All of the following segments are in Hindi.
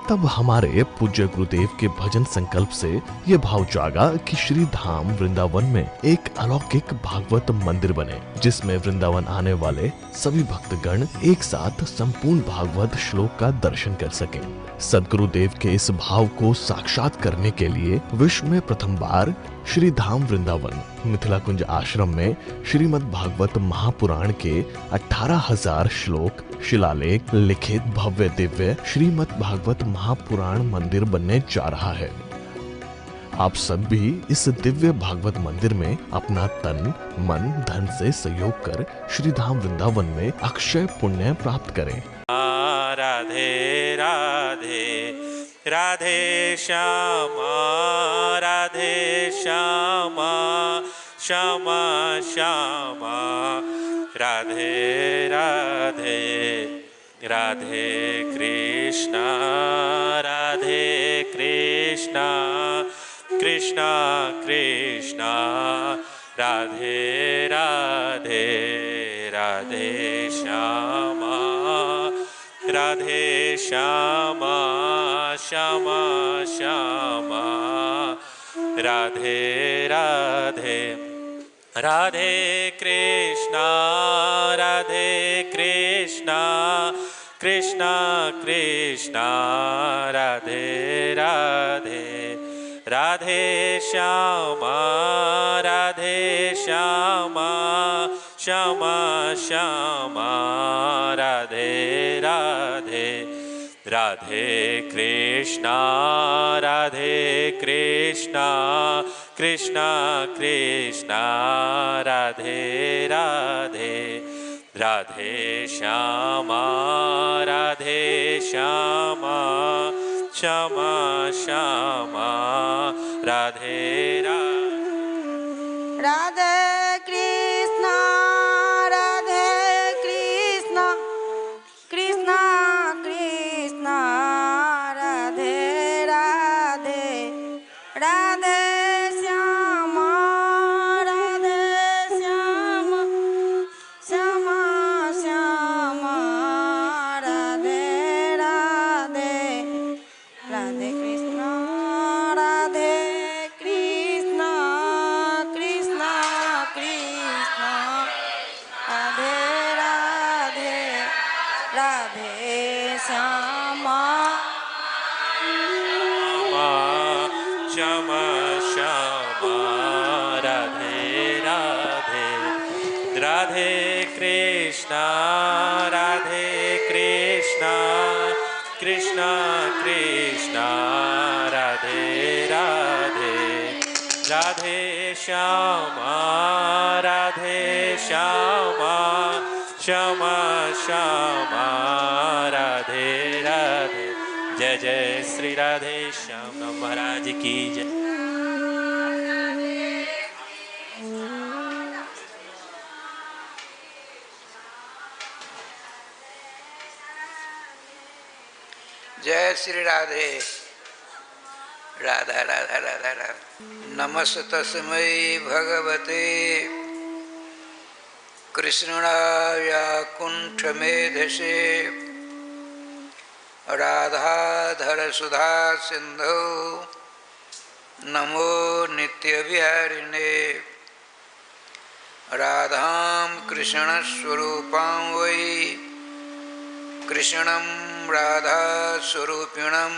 तब हमारे पूज्य गुरुदेव के भजन संकल्प से ये भाव जागा कि श्री धाम वृंदावन में एक अलौकिक भागवत मंदिर बने, जिसमें वृंदावन आने वाले सभी भक्तगण एक साथ संपूर्ण भागवत श्लोक का दर्शन कर सकें। सद्गुरुदेव के इस भाव को साक्षात करने के लिए विश्व में प्रथम बार श्री धाम वृंदावन मिथिला कुंज आश्रम में श्रीमद् भागवत महापुराण के 18,000 श्लोक शिलालेख लिखित भव्य दिव्य श्रीमद् भागवत महापुराण मंदिर बनने जा रहा है। आप सब भी इस दिव्य भागवत मंदिर में अपना तन मन धन से सहयोग कर श्री धाम वृंदावन में अक्षय पुण्य प्राप्त करें। राधे राधे राधे श्यामा राधे श्यामा श्यामा श्यामा राधे राधे राधे कृष्णा कृष्णा कृष्णा राधे राधे राधे श्यामा राधे श्यामा श्यामा श्यामा राधे राधे राधे कृष्णा कृष्णा कृष्णा राधे राधे राधे श्यामा श्यामा श्यामा राधे राधे राधे कृष्णा कृष्णा कृष्णा राधे राधे राधे श्यामा श्यामा श्यामा राधे राधे कृष्णा कृष्णा कृष्णा राधे राधे राधे श्यामा श्यामा श्यामा श्यामा राधे राधे राधे कृष्णा कृष्णा कृष्णा कृष्णा राधे राधे राधे श्यामा श्यामा श्यामा राधे राधे राधे कृष्णा कृष्णा कृष्णा राधे राधे राधे श्यामा श्यामा श्यामा राधे राधे। जय जय श्री राधे श्याम महाराज की जय। जय श्री राधे राधा राधा राधा राधा। नमस्तस्मै भगवते कृष्णाय कुण्ठमेधसे राधाधर सुधा सिंधु नमो नित्यविहारिणे। राधां कृष्णस्वरूपां वै कृष्णं राधास्वरूपिणं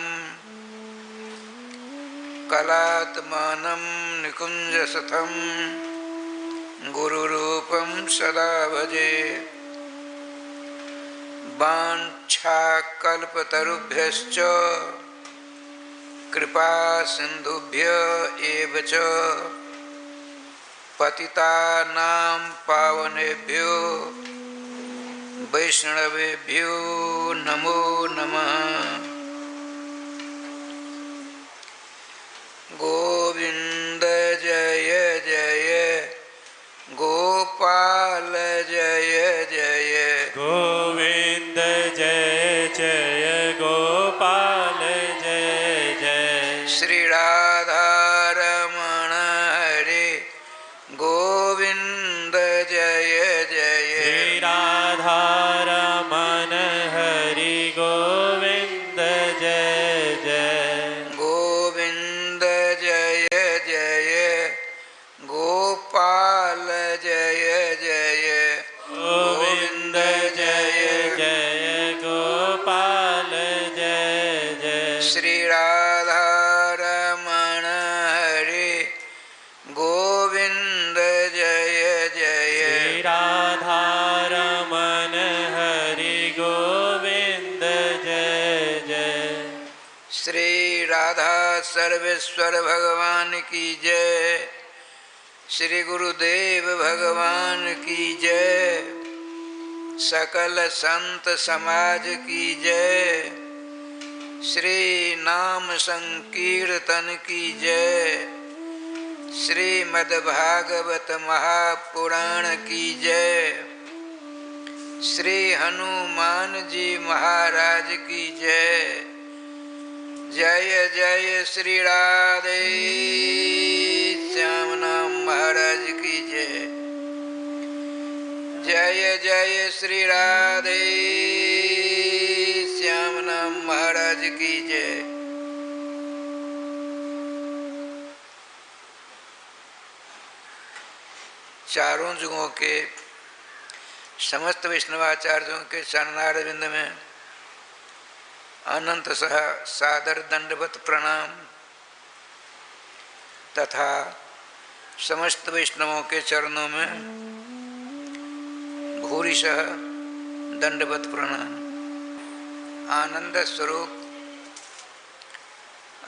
कलात्मानं निकुञ्जसथं गुरुरूपं सदा भजे। वाञ्छाकल्पतरुभ्यश्च कृपा सिन्धुभ्य एव च पतितानां पावनेभ्यो वैष्णवेभ्यो नमो नमः। गोविंद जय जय गोपाल जय जय गोविंद जय जय गोपाल जय जय। श्री राधारमण हरे गोविंद जय जय। श्री राधारमण हरि गोविंद जय श्री राधा रमण हरे गोविंद जय जय। श्री राधा रमण हरि गोविंद जय जय। श्री राधा सर्वेश्वर भगवान की जय। श्री गुरुदेव भगवान की जय। सकल संत समाज की जय। श्री नाम संकीर्तन की जय। श्रीमद् भागवत महापुराण की जय। श्री हनुमान जी महाराज की जय। जय जय श्री राधे श्याम नाम महाराज की जय। जय जय श्री राधे श्याम नाम महाराज की जय। चारों जुगों के समस्त वैष्णवाचार्यों के चरणारविंद में अनंत सह सादर दंडवत प्रणाम तथा समस्त वैष्णवों के चरणों में भूरिशः दंडवत प्रणाम। आनंद स्वरूप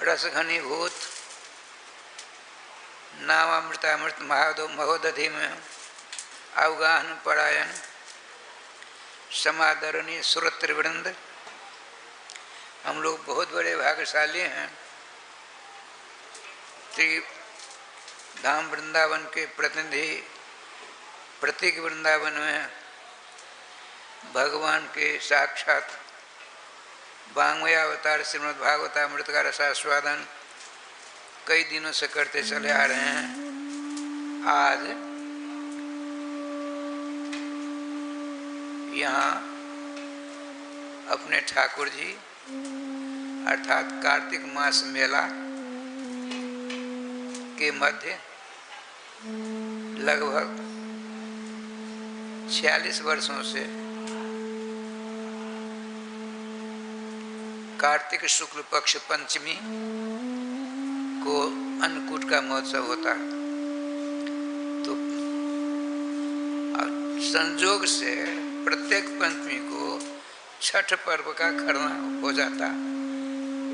रसघनीभूत नामामृतामृत महोदधि में अवगाहन परायण समादरणीय सुरत्रिवृंद, हम लोग बहुत बड़े भाग्यशाली हैं। श्री धाम वृंदावन के प्रतिनिधि प्रतीक वृंदावन में भगवान के साक्षात वांग्मय अवतार श्रीमद् भागवतामृत का रसास्वादन कई दिनों से करते चले आ रहे हैं। आज यहाँ अपने ठाकुर जी अर्थात कार्तिक मास मेला के मध्य लगभग 46 वर्षों से कार्तिक शुक्ल पक्ष पंचमी को अन्नकूट का महोत्सव होता। तो संजोग से प्रत्येक पंचमी को छठ पर्व का खरना हो जाता।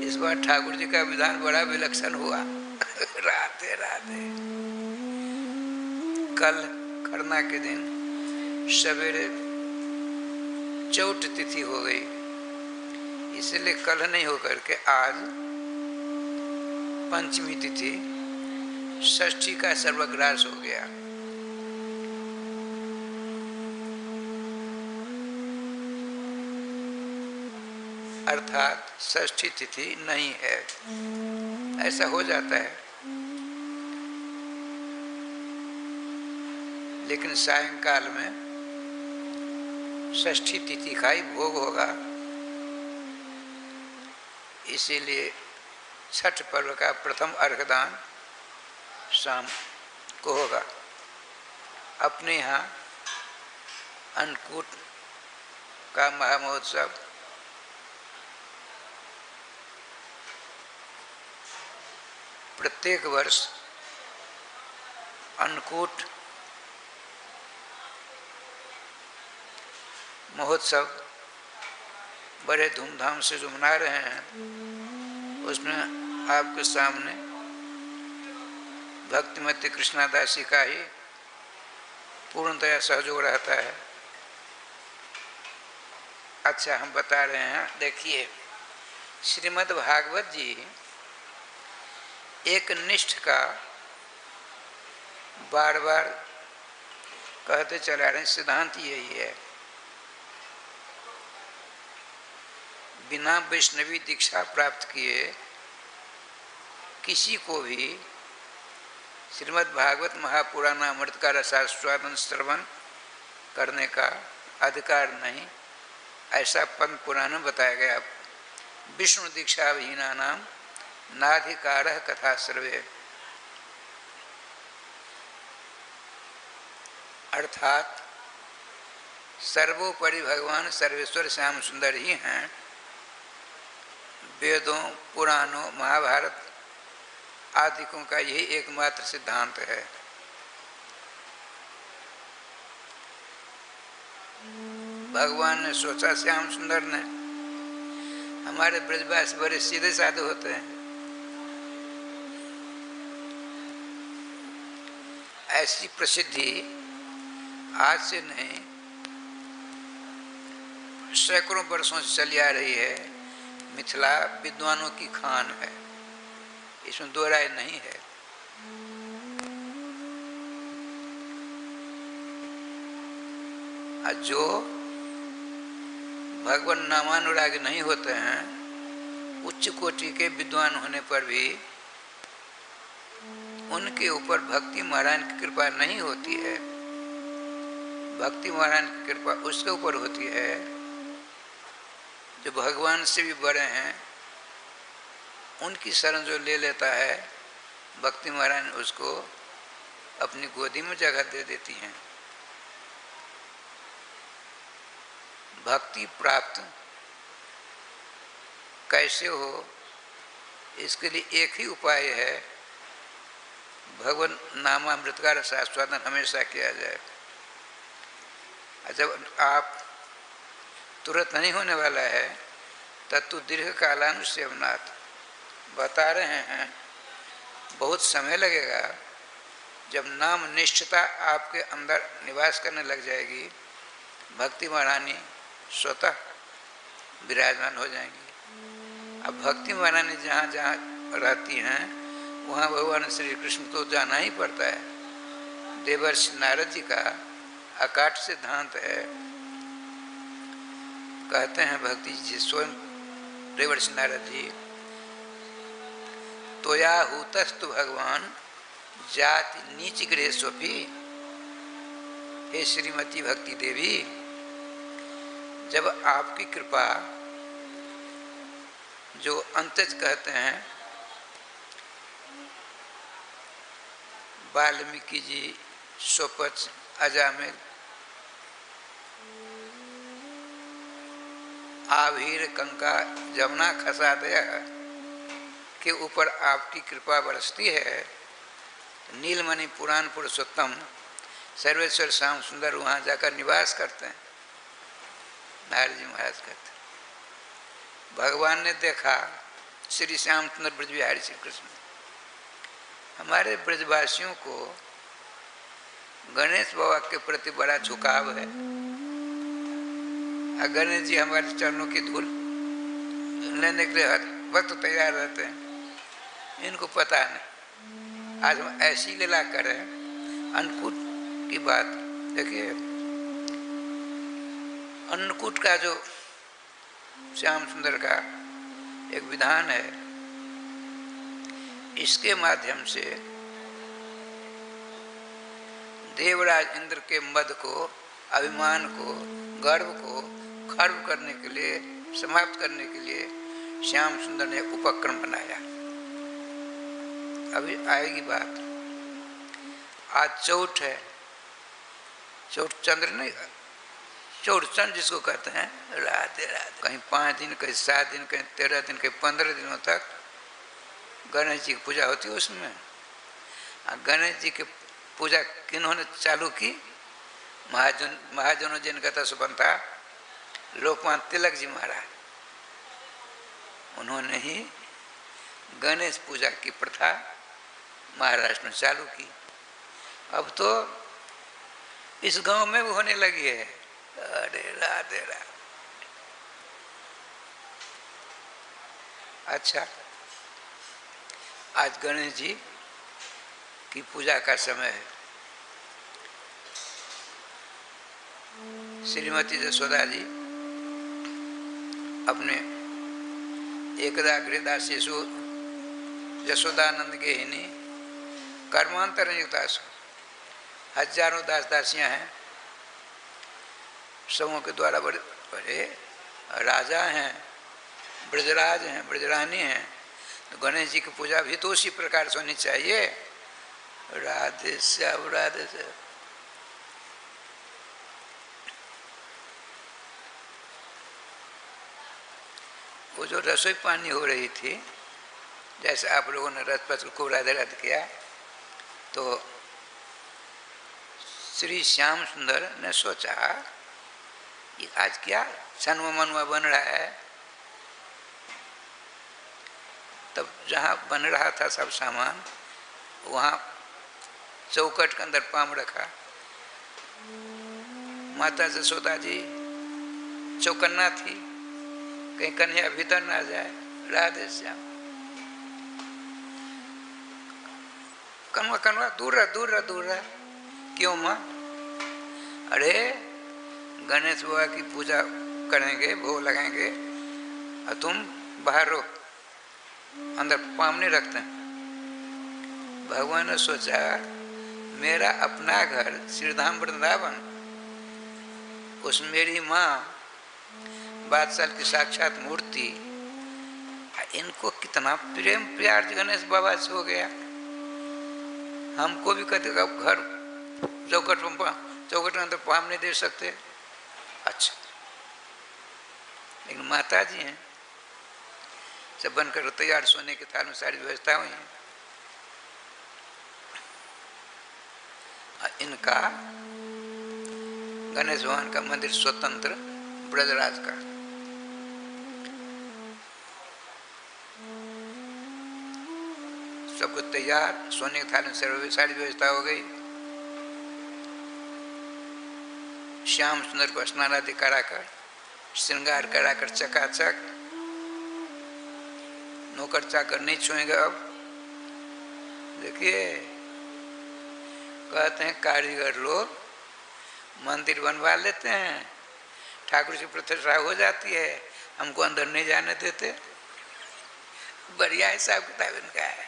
इस बार ठाकुर जी का विधान बड़ा विलक्षण हुआ। राधे राधे। कल खरना के दिन सवेरे चौथ तिथि हो गई, इसलिए कल नहीं होकर के आज पंचमी तिथि षष्ठी का सर्वग्रास हो गया। अर्थात षष्ठी तिथि नहीं है, ऐसा हो जाता है। लेकिन सायंकाल में षष्ठी तिथि का ही भोग होगा, इसीलिए छठ पर्व का प्रथम अर्घदान शाम को होगा। अपने यहाँ अन्नकूट का महामहोत्सव प्रत्येक वर्ष अन्नकूट महोत्सव बड़े धूमधाम से जो मना रहे हैं, उसमें आपके सामने भक्तिमती कृष्णादासी का ही पूर्णतया सहयोग रहता है। अच्छा, हम बता रहे हैं, देखिए श्रीमद् भागवत जी एक निष्ठ का बार बार कहते चला रहे हैं, सिद्धांत यही है। बिना वैष्णवी दीक्षा प्राप्त किए किसी को भी श्रीमद् भागवत महापुराण अमृत का रसास्वादन श्रवण करने का अधिकार नहीं, ऐसा पद्म पुराण में बताया गया। विष्णु दीक्षा विहीना नाम नाधिकारः कथा सर्वे, अर्थात सर्वोपरि भगवान सर्वेश्वर श्याम सुंदर ही हैं। वेदों, पुराणों, महाभारत आदिकों का यही एकमात्र सिद्धांत है। भगवान ने सोचा, श्याम सुंदर ने, हमारे ब्रजवासी बड़े सीधे साधे होते हैं, ऐसी प्रसिद्धि आज से नहीं सैकड़ों वर्षों से चली आ रही है। मिथिला विद्वानों की खान है, इसमें दो राय नहीं है। जो भगवान नामानुरागी नहीं होते हैं, उच्च कोटि के विद्वान होने पर भी उनके ऊपर भक्ति महाराज की कृपा नहीं होती है। भक्ति महाराज की कृपा उसके ऊपर होती है जो भगवान से भी बड़े हैं, उनकी शरण जो ले लेता है, भक्ति महाराज उसको अपनी गोदी में जगह दे देती हैं। भक्ति प्राप्त कैसे हो, इसके लिए एक ही उपाय है, भगवान नामामृत का रसास्वादन हमेशा किया जाए। जब आप तुरंत नहीं होने वाला है, तत्तु दीर्घ कालानुसेवनात् बता रहे हैं, बहुत समय लगेगा। जब नाम निष्ठता आपके अंदर निवास करने लग जाएगी, भक्ति महारानी स्वतः विराजमान हो जाएंगी। अब भक्ति महारानी जहाँ जहाँ रहती हैं, वहाँ भगवान श्री कृष्ण तो जाना ही पड़ता है। देवर्षि नारद जी का अकाट सिद्धांत है। कहते हैं भक्ति जी स्वयं देवर्षि नारद जी, तोया हूतस्तु भगवान जाति नीच गृह स्वपी। हे श्रीमती भक्ति देवी, जब आपकी कृपा, जो अंतज कहते हैं, वाल्मीकि जी, सोपच, अजामिल, आभीर, कंका, जमुना, खसादय के ऊपर आपकी कृपा बरसती है। नीलमणि पुराण पुरुषोत्तम सर्वेश्वर श्याम सुंदर वहाँ जाकर निवास करते हैं। नारद जी महाराज कहते, भगवान ने देखा श्री श्याम सुंदर ब्रज बिहारी श्री कृष्ण, हमारे ब्रजवासियों को गणेश बाबा के प्रति बड़ा झुकाव है। गणेश जी हमारे चरणों की धूल लेने के लिए हर वक्त तैयार रहते हैं। इनको पता नहीं, आज हम ऐसी लीला करें। अन्नकूट की बात देखिए, अन्नकूट का जो श्याम सुंदर का एक विधान है, इसके माध्यम से देवराज इंद्र के मद को, अभिमान को, गर्व को खर्व करने के लिए, समाप्त करने के लिए श्याम सुंदर ने उपक्रम बनाया। अभी आएगी बात। आज चौथ है, चौथ चंद्र नहीं, चौथ चंद्र जिसको कहते हैं, राधे राधे। कहीं 5 दिन, कहीं 7 दिन, कहीं 13 दिन, कहीं 15 दिनों तक गणेश जी की पूजा होती है। उसमें गणेश जी की पूजा किन्होंने चालू की? महाजनों जिनका तस्वन था, लोकमान्य तिलक जी महाराज, उन्होंने ही गणेश पूजा की प्रथा महाराष्ट्र में चालू की। अब तो इस गांव में भी होने लगी है। अरे राधे राधे। अच्छा, आज गणेश जी की पूजा का समय है। श्रीमती यशोदा जी अपने एकदा गृहदास यशोदानंद के हिनी कर्मांतर युक्तासु, हजारों दास दासियां हैं, सबों के द्वारा बड़े बड़े राजा हैं, ब्रजराज हैं, ब्रजरानी हैं। तो गणेश जी की पूजा भी तो उसी प्रकार से होनी चाहिए। राधे श्याम राधे श्याम। वो जो रसोई पानी हो रही थी, जैसे आप लोगों ने रथपत्र को रद्द किया, तो श्री श्याम सुंदर ने सोचा कि आज क्या छनवा मनवा बन रहा है। तब जहाँ बन रहा था सब सामान, वहाँ चौकट के अंदर पाम रखा। माता जसोदा जी चौकन्ना थी, कहीं कन्या भीतर ना जाए। राधे श्याम, कनवा कनवा दूर रह, दूर रह, दूर रह। क्यों माँ? अरे गणेश बाबा की पूजा करेंगे, भोग लगाएंगे, और तुम बाहर रहो, अंदर पाम नहीं रखते। भगवान ने सोचा मेरा अपना घर श्रीधाम वृंदावन, उस मेरी माँ बादशाह की साक्षात मूर्ति, इनको कितना प्रेम प्यार गणेश बाबा से हो गया। हमको भी कहते घर चौकट के अंदर पाम नहीं दे सकते। अच्छा, लेकिन माता जी हैं, सब बनकर तैयार, सोने के थाल में सारी व्यवस्था हुई है। इनका गणेश भगवान का मंदिर स्वतंत्र ब्रजराज का, सब कुछ तैयार, सोने के थाल में सारी व्यवस्था हो गई। श्याम सुंदर को स्नान आदि कराकर, श्रृंगार कराकर चकाचक, नौकर चाकर नहीं छुएंगे। अब देखिए, कहते हैं कारीगर लोग मंदिर बनवा लेते हैं, ठाकुर की प्रतिष्ठा हो जाती है, हमको अंदर नहीं जाने देते। बढ़िया हिसाब किताब इनका है।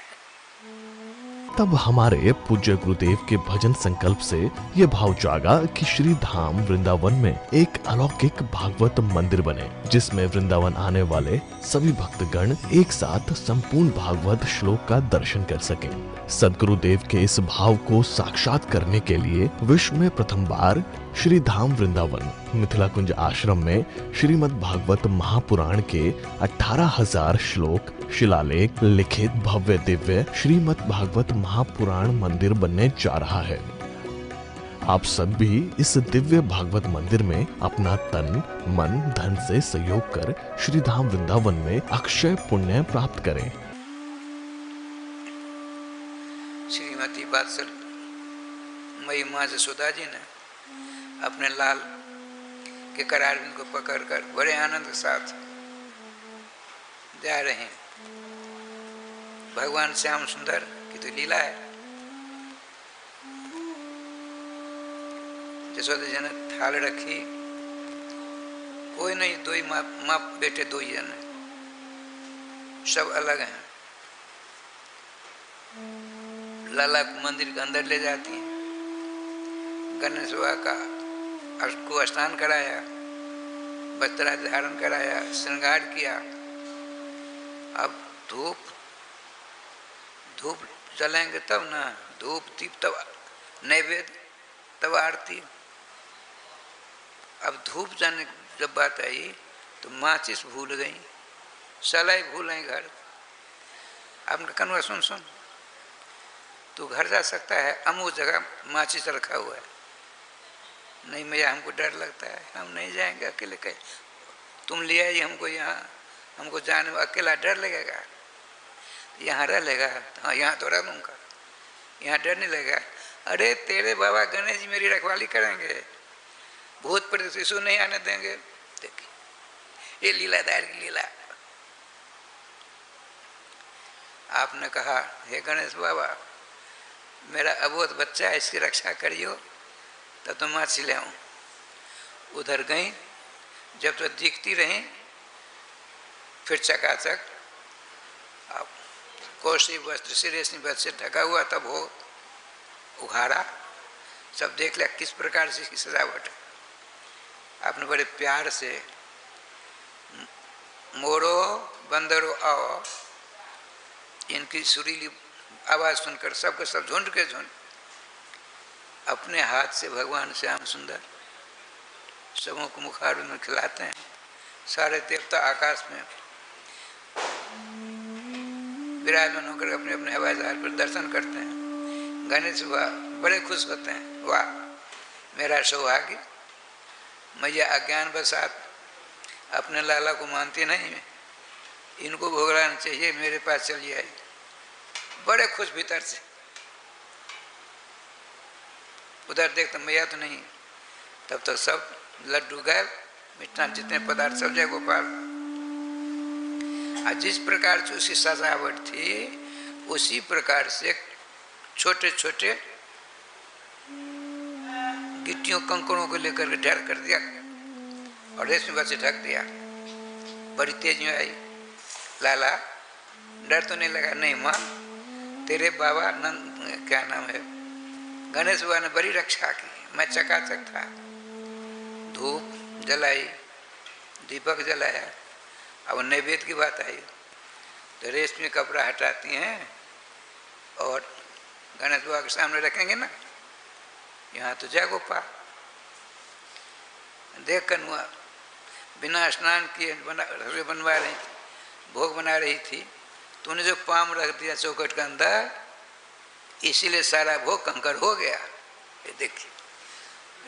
तब हमारे पूज्य गुरुदेव के भजन संकल्प से ये भाव जागा कि श्री धाम वृंदावन में एक अलौकिक भागवत मंदिर बने, जिसमें वृंदावन आने वाले सभी भक्तगण एक साथ संपूर्ण भागवत श्लोक का दर्शन कर सकें। सदगुरुदेव के इस भाव को साक्षात करने के लिए विश्व में प्रथम बार श्री धाम वृंदावन मिथिला कुंज आश्रम में श्रीमद् भागवत महापुराण के 18,000 श्लोक शिलालेख लिखित भव्य दिव्य श्रीमद् भागवत महापुराण मंदिर बनने जा रहा है। आप सब भी इस दिव्य भागवत मंदिर में अपना तन मन धन से सहयोग कर श्री धाम वृंदावन में अक्षय पुण्य प्राप्त करें। श्रीमती बादशाह मई माँ जसोदा जी ने अपने लाल के करारविंद को पकड़कर बड़े आनंद के साथ जा रहे हैं। भगवान श्याम सुंदर की तो लीला है। जसोदा जी ने थाल रखी, कोई नहीं, दो ही माँ बेटे, दो ही जन, सब अलग हैं। लाला को मंदिर के अंदर ले जाती है, गणेश बाबा का को स्नान कराया, वस्त्र धारण कराया, श्रृंगार किया। अब धूप जलेंगे तब ना, धूप दीप तब नैवेद्य, तब आरती। अब धूप जाने जब बात आई तो माचिस भूल गई, सलाई भूल गई घर। आपने कहा सुन, तू घर जा सकता है, अमुक जगह माचिस रखा हुआ है। नहीं भैया, हमको डर लगता है, हम नहीं जाएंगे अकेले। कहीं तुम ले आई हमको यहाँ, हमको जाने में अकेला डर लगेगा। यहाँ रह लेगा? हाँ, यहाँ तो रह लूँगा, यहाँ डर नहीं लगेगा। अरे तेरे बाबा गणेश जी मेरी रखवाली करेंगे, भूत प्रेत शिशु नहीं आने देंगे। देखिए ये लीलाधार की लीला। आपने कहा हे गणेश बाबा, मेरा अबोध बच्चा है, इसकी रक्षा करियो, तब तो माछी ले आऊँ। उधर गई, जब तो दिखती रही, फिर चकाचक अब कोसी वस्त्र से रेशमी वस्त्र से ढका हुआ, तब वो उघाड़ा, सब देख लिया किस प्रकार से इसकी सजावट है। आपने बड़े प्यार से मोरो बंदरो आओ, इनकी सुरीली आवाज सुनकर सबके सब झुंड के झुंड अपने हाथ से भगवान श्याम सुंदर सबों को मुखार में खिलाते हैं। सारे देवता आकाश में विराजमान होकर अपने अपने हवाई जहाज पर दर्शन करते हैं। गणेश बाबा बड़े खुश होते हैं, वाह मेरा सौभाग्य, मैया अज्ञान बसात अपने लाला को मानती नहीं, इनको भोगलाना चाहिए, मेरे पास चली आई। बड़े खुश भीतर से। उधर देखते मैया तो नहीं, तब तो सब लड्डू गए, मिष्ठान जितने पदार्थ सब जय गोपाल। जिस प्रकार से उसकी सजावट थी उसी प्रकार से छोटे छोटे गिट्टियों कंकड़ों को लेकर के ढेर कर दिया और रेशमी बस से ढक दिया। बड़ी तेज में आई। लाला डर तो नहीं लगा? नहीं माँ, तेरे बाबा नंद क्या नाम है गणेश बाबा ने बड़ी रक्षा की, मैं चकाचक था। धूप जलाई, दीपक जलाया। अब नैवेद्य की बात आई तो रेशमी कपड़ा हटाती हैं और गणेश बाबा के सामने रखेंगे ना, यहाँ तो जय गोपाल। देख कनुआ बिना स्नान किए रसोई बनवा रही थी, भोग बना रही थी, तो उन्हें जो पाम रख दिया चौखट के अंदर, इसीलिए सारा भोग कंकर हो गया। ये देखिए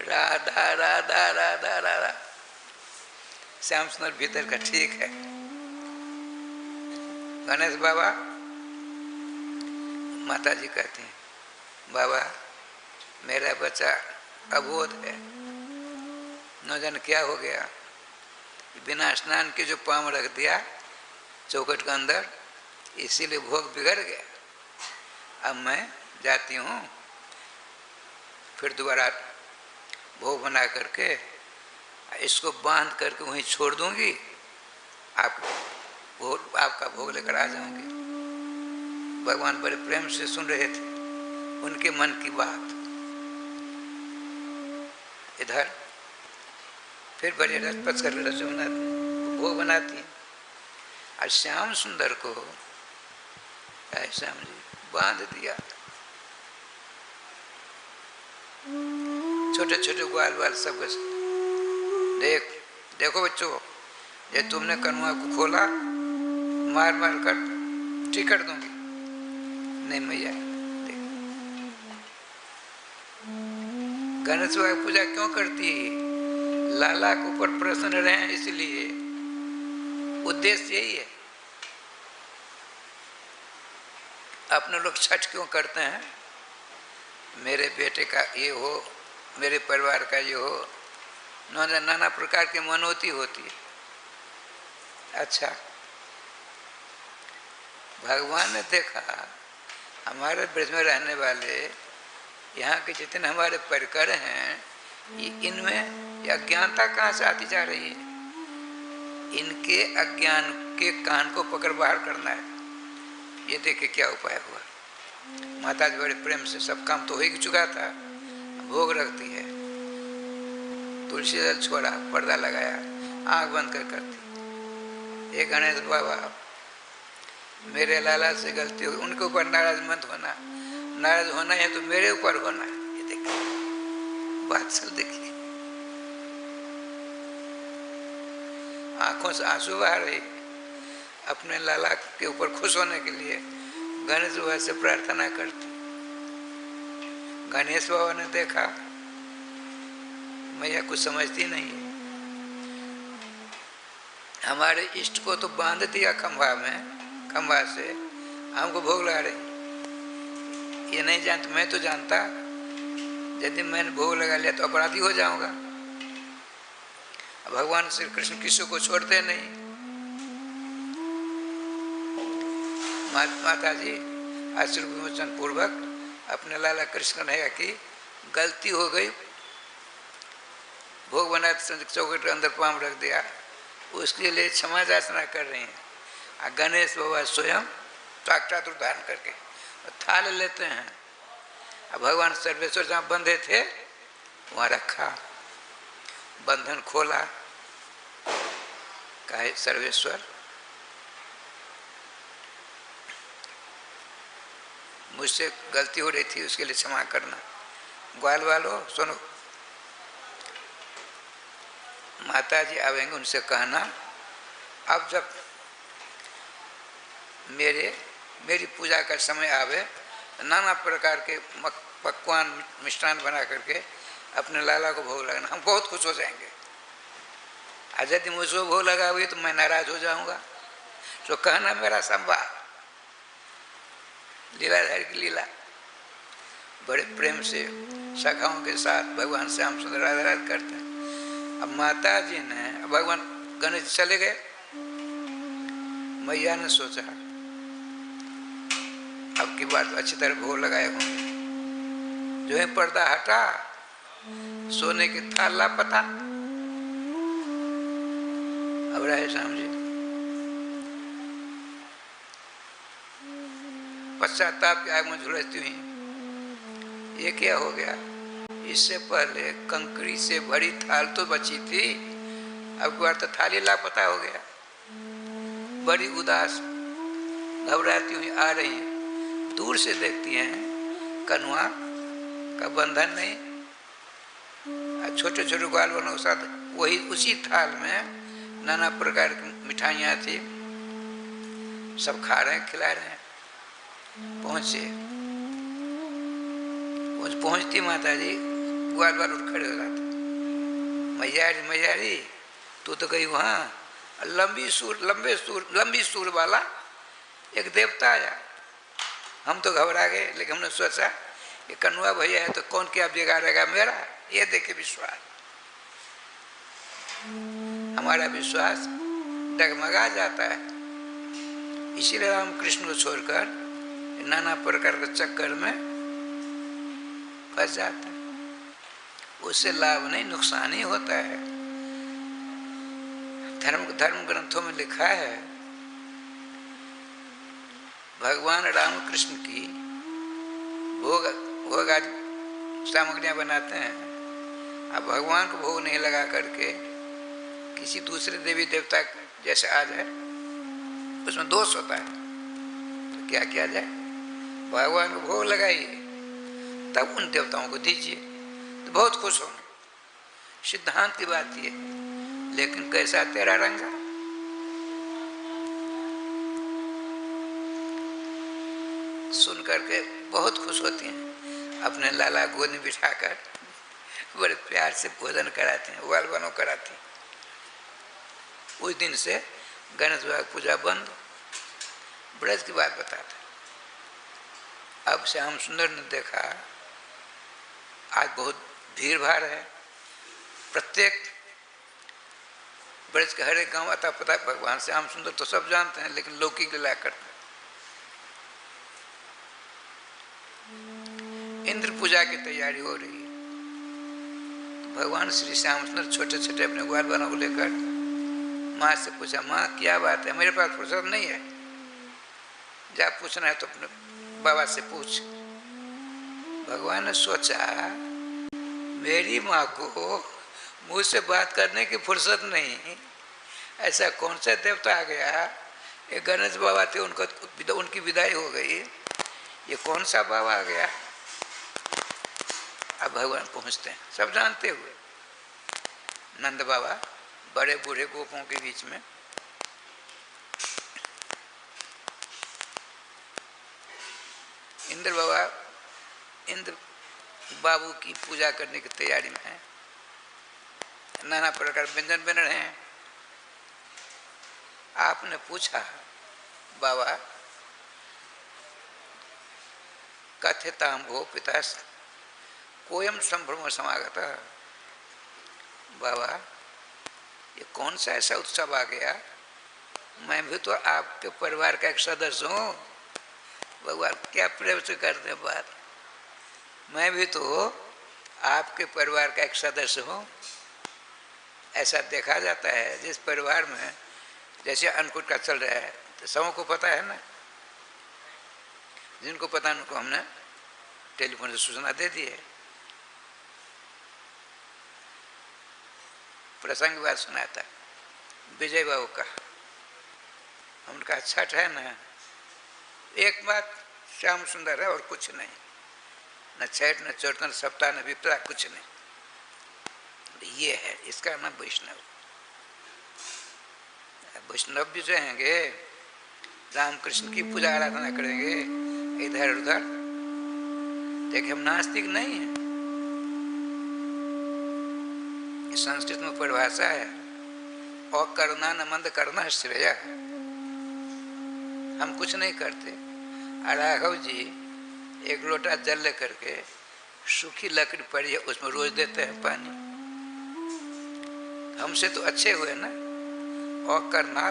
राधा राधा राधा राधा, श्याम सुंदर भीतर का ठीक है। गणेश बाबा, माता जी कहती हैं बाबा मेरा बच्चा अबोध है, न जाने क्या हो गया, बिना स्नान के जो पाम रख दिया चौखट के अंदर, इसीलिए भोग बिगड़ गया। अब मैं जाती हूँ, फिर दोबारा भोग बना करके इसको बांध करके वहीं छोड़ दूंगी, आपका भोग लेकर आ जाऊंगी। भगवान बड़े प्रेम से सुन रहे थे उनके मन की बात। इधर फिर बड़े रसपस कर रसोई बनाती, भोग बनाती हैं। और श्याम सुंदर को श्याम जी बांध दिया। छोटे छोटे ग्वाल वाल सब कुछ। देखो बच्चों, ये तुमने कनुआ को खोला, मार मार कर ठीक कर दूंगी। नहीं मैया, गणेश बाबा की पूजा क्यों करती है? लाला के ऊपर प्रसन्न रहे, इसलिए उद्देश्य यही है। अपने लोग छठ क्यों करते हैं? मेरे बेटे का ये हो, मेरे परिवार का ये हो, नाना प्रकार की मनोती होती है। अच्छा, भगवान ने देखा हमारे ब्रज में रहने वाले यहाँ के जितने हमारे परिकर हैं, इनमें अज्ञानता कहाँ से आती जा रही है? इनके अज्ञान के कान को पकड़ बाहर करना है। ये देखिए क्या उपाय हुआ। माता जी बड़े प्रेम से, सब काम तो हो ही चुका था, भोग रखती है, तुलसी दल छोड़ा, पर्दा लगाया, आंख बंद कर करती। ये गणेश बाबा मेरे लाला से गलती हुई, उनके ऊपर नाराज मत होना, नाराज होना है तो मेरे ऊपर होना है। ये देखिए बात सब देखिए, आंखों से आंसू बहा रही। अपने लाला के ऊपर खुश होने के लिए गणेश बाबा से प्रार्थना करती। गणेश बाबा ने देखा मैया कुछ समझती नहीं है, हमारे इष्ट को तो बांध दिया खंभा में, खंभा से हमको भोग लगा रही। ये नहीं जानती, मैं तो जानता, यदि मैंने भोग लगा लिया तो अपराधी हो जाऊंगा। भगवान श्री कृष्ण किसी को छोड़ते नहीं। माता जी आशीर्वाद विमोचन पूर्वक अपने लाला कृष्ण कन्हैया की गलती हो गई, भोग बनाए चौखट के अंदर पाम रख दिया, उसके लिए क्षमा याचना कर रही हैं। गणेश बाबा स्वयं साक्षात रूप धारण करके थाल लेते हैं। अब भगवान सर्वेश्वर जहाँ बंधे थे वहाँ रखा, बंधन खोला, कहे सर्वेश्वर मुझसे गलती हो रही थी, उसके लिए क्षमा करना। ग्वाल वालों सुनो, माता जी आवेंगे, उनसे कहना अब जब मेरे मेरी पूजा का समय आवे, नाना प्रकार के पकवान मिष्ठान बना करके अपने लाला को भोग लगाना, हम बहुत खुश हो जाएंगे। आज यदि मुझको भोग लगा हुई तो मैं नाराज हो जाऊंगा, तो कहना मेरा संवाद। लीलाधारी की लीला बड़े प्रेम से सखाओं के साथ भगवान श्याम सुंदर राधा राधा करते हैं। अब माता जी ने, भगवान गणेश चले गए, मैया ने सोचा अब की बात अच्छी तरह भोग लगाए होंगे। जो है पर्दा हटा, सोने की थाल लापता। अब राय श्याम जी पश्चाताप की आग में झुलसती हुई, ये क्या हो गया? इससे पहले कंकड़ी से भरी थाल तो बची थी, अब बार तो थाली लापता हो गया। बड़ी उदास घबराती हुई आ रही है, दूर से देखती हैं कनुआ का बंधन नहीं, छोटे छोटे ग्वाल वालों के साथ वही उसी थाल में नाना प्रकार की मिठाइयाँ थी, सब खा रहे हैं, खिला रहे हैं। पहुँचती माता जी ग्वाल वाल उठ खड़े हो जाते, मैया जी तू तो गई वहाँ, लंबी सूर वाला एक देवता आया। हम तो घबरा गए, लेकिन हमने सोचा कि कनुआ भैया है तो कौन क्या बिगाड़ेगा मेरा, ये देखे विश्वास, हमारा विश्वास डगमगा जाता है। इसीलिए रामकृष्ण को छोड़कर नाना प्रकार के चक्कर में फंस जाता है, उससे लाभ नहीं नुकसान ही होता है। धर्म ग्रंथों में लिखा है, भगवान रामकृष्ण की भोग आज सामग्रियां बनाते हैं, अब भगवान को भोग नहीं लगा करके किसी दूसरे देवी देवता जैसे आ जाए, उसमें दोष होता है। तो क्या किया जाए? भगवान को भोग लगाइए, तब उन देवताओं को दीजिए, तो बहुत खुश होंगे। सिद्धांत की बात ये, लेकिन कैसा तेरा रंगा? सुन करके बहुत खुश होती हैं, अपने लाला गोद में बिठाकर बड़े प्यार से भोजन कराते हैं, उबाल बनो कराती हैं। उस दिन से गणेश बाबा पूजा बंद। ब्रज की बात बताता। अब श्याम सुंदर ने देखा आज बहुत भीड़ भाड़ है, प्रत्येक ब्रज के हर एक गाँव आता पता। भगवान श्याम सुंदर तो सब जानते हैं, लेकिन लौकिक लीला करते हैं। इंद्र पूजा की तैयारी हो रही है, तो भगवान श्री श्याम सुंदर छोटे छोटे अपने ग्वाल वालों को लेकर माँ से पूछा, माँ क्या बात है? मेरे पास फुर्सत नहीं है, जा पूछना है तो अपने बाबा से पूछ। भगवान ने सोचा मेरी माँ को मुझसे बात करने की फुर्सत नहीं, ऐसा कौन सा देवता आ गया? ये गणेश बाबा थे, उनकी विदाई हो गई, ये कौन सा बाबा आ गया? अब भगवान पहुँचते हैं, सब जानते हुए। नंद बाबा बड़े बूढ़े गोपों के बीच में, इंद्र बाबू की पूजा करने की तैयारी में है, नाना प्रकार व्यंजन बन रहे हैं। आपने पूछा, बाबा कथिताम भो पिता कोयम संभ्रम समागत, बाबा ये कौन सा ऐसा उत्सव आ गया? मैं भी तो आपके परिवार का एक सदस्य हूँ। भगवान क्या प्रेम से करते हैं बात, मैं भी तो आपके परिवार का एक सदस्य हूँ। ऐसा देखा जाता है जिस परिवार में जैसे अन्नकूट का चल रहा है, तो सबों को पता है ना, जिनको पता उनको हमने टेलीफोन से सूचना दे दी है। प्रसंग बात सुनाता विजय बाबू का, हमने कहा छठ है ना, एक बात श्याम सुंदर है और कुछ नहीं, न छठ न चौथ न सप्ताह न विपदा, कुछ नहीं, ये है, इसका नाम वैष्णव। वैष्णव भी जो हैंगे रामकृष्ण की पूजा आराधना करेंगे इधर उधर। देखिए हम नास्तिक नहीं हैं। संस्कृत में परिभाषा है, और करना न मंद करना श्रेय। हम कुछ नहीं करते। राघव जी एक लोटा जल लेकर के सूखी लकड़ी पड़ी है उसमें रोज देते हैं पानी। हमसे तो अच्छे हुए ना। और करना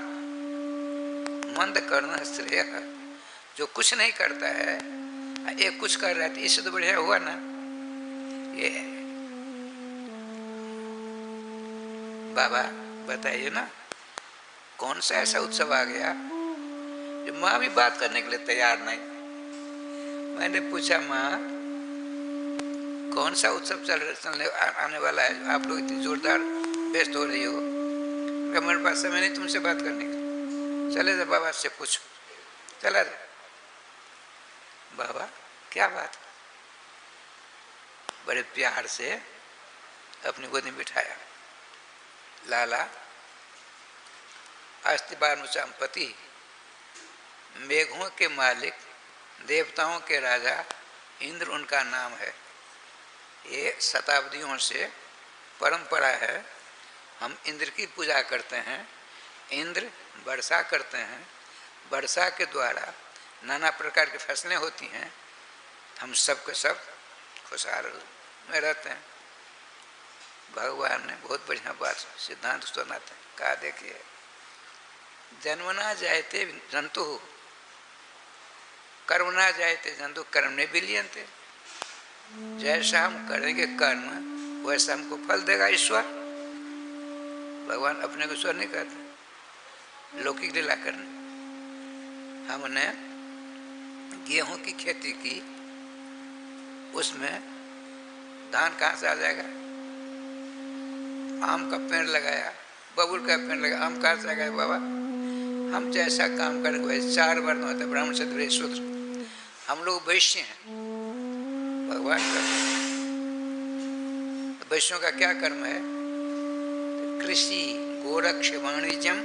मंद करना श्रेय। जो कुछ नहीं करता है एक कुछ कर रहा है तो इससे तो बढ़िया हुआ ना। ये बाबा बताइए ना, कौन सा ऐसा उत्सव आ गया जो माँ भी बात करने के लिए तैयार नहीं। मैंने पूछा, माँ कौन सा उत्सव चलने आने वाला है, आप लोग इतनी जोरदार व्यस्त हो रही हो। मेरे पास समय नहीं तुमसे बात करने का। चले जा बाबा से पूछो। चला जा। बाबा क्या बात। बड़े प्यार से अपनी गोदी में बिठाया। लाला अस्तिबानुचापति, मेघों के मालिक, देवताओं के राजा इंद्र उनका नाम है। ये शताब्दियों से परंपरा है। हम इंद्र की पूजा करते हैं। इंद्र वर्षा करते हैं। वर्षा के द्वारा नाना प्रकार की फसलें होती हैं। हम सब के सब खुशहाल में रहते हैं। भगवान ने बहुत बढ़िया बात सिद्धांत सुनाते हैं। कहा देखिए, जन्मना जायते जंतु कर्मना जायते जंतु कर्मणे विलीयन्ते। जैसा हम करेंगे कर्म वैसा हमको फल देगा ईश्वर। भगवान अपने को ईश्वर नहीं कहते, लौकिक लीला करने। हमने गेहूं की खेती की, उसमें धान कहाँ से आ जाएगा। आम का पेड़ लगाया, बबूल का पेड़ लगाया, आम कहाँ से आ गया बाबा। हम जैसा काम करेंगे वैसे 4 वर्ण होते, ब्राह्मण क्षत्रिय शूद्र। हम लोग वैश्य हैं। भगवान का वैश्यों का क्या कर्म है। कृषि गोरक्ष वाणिज्यम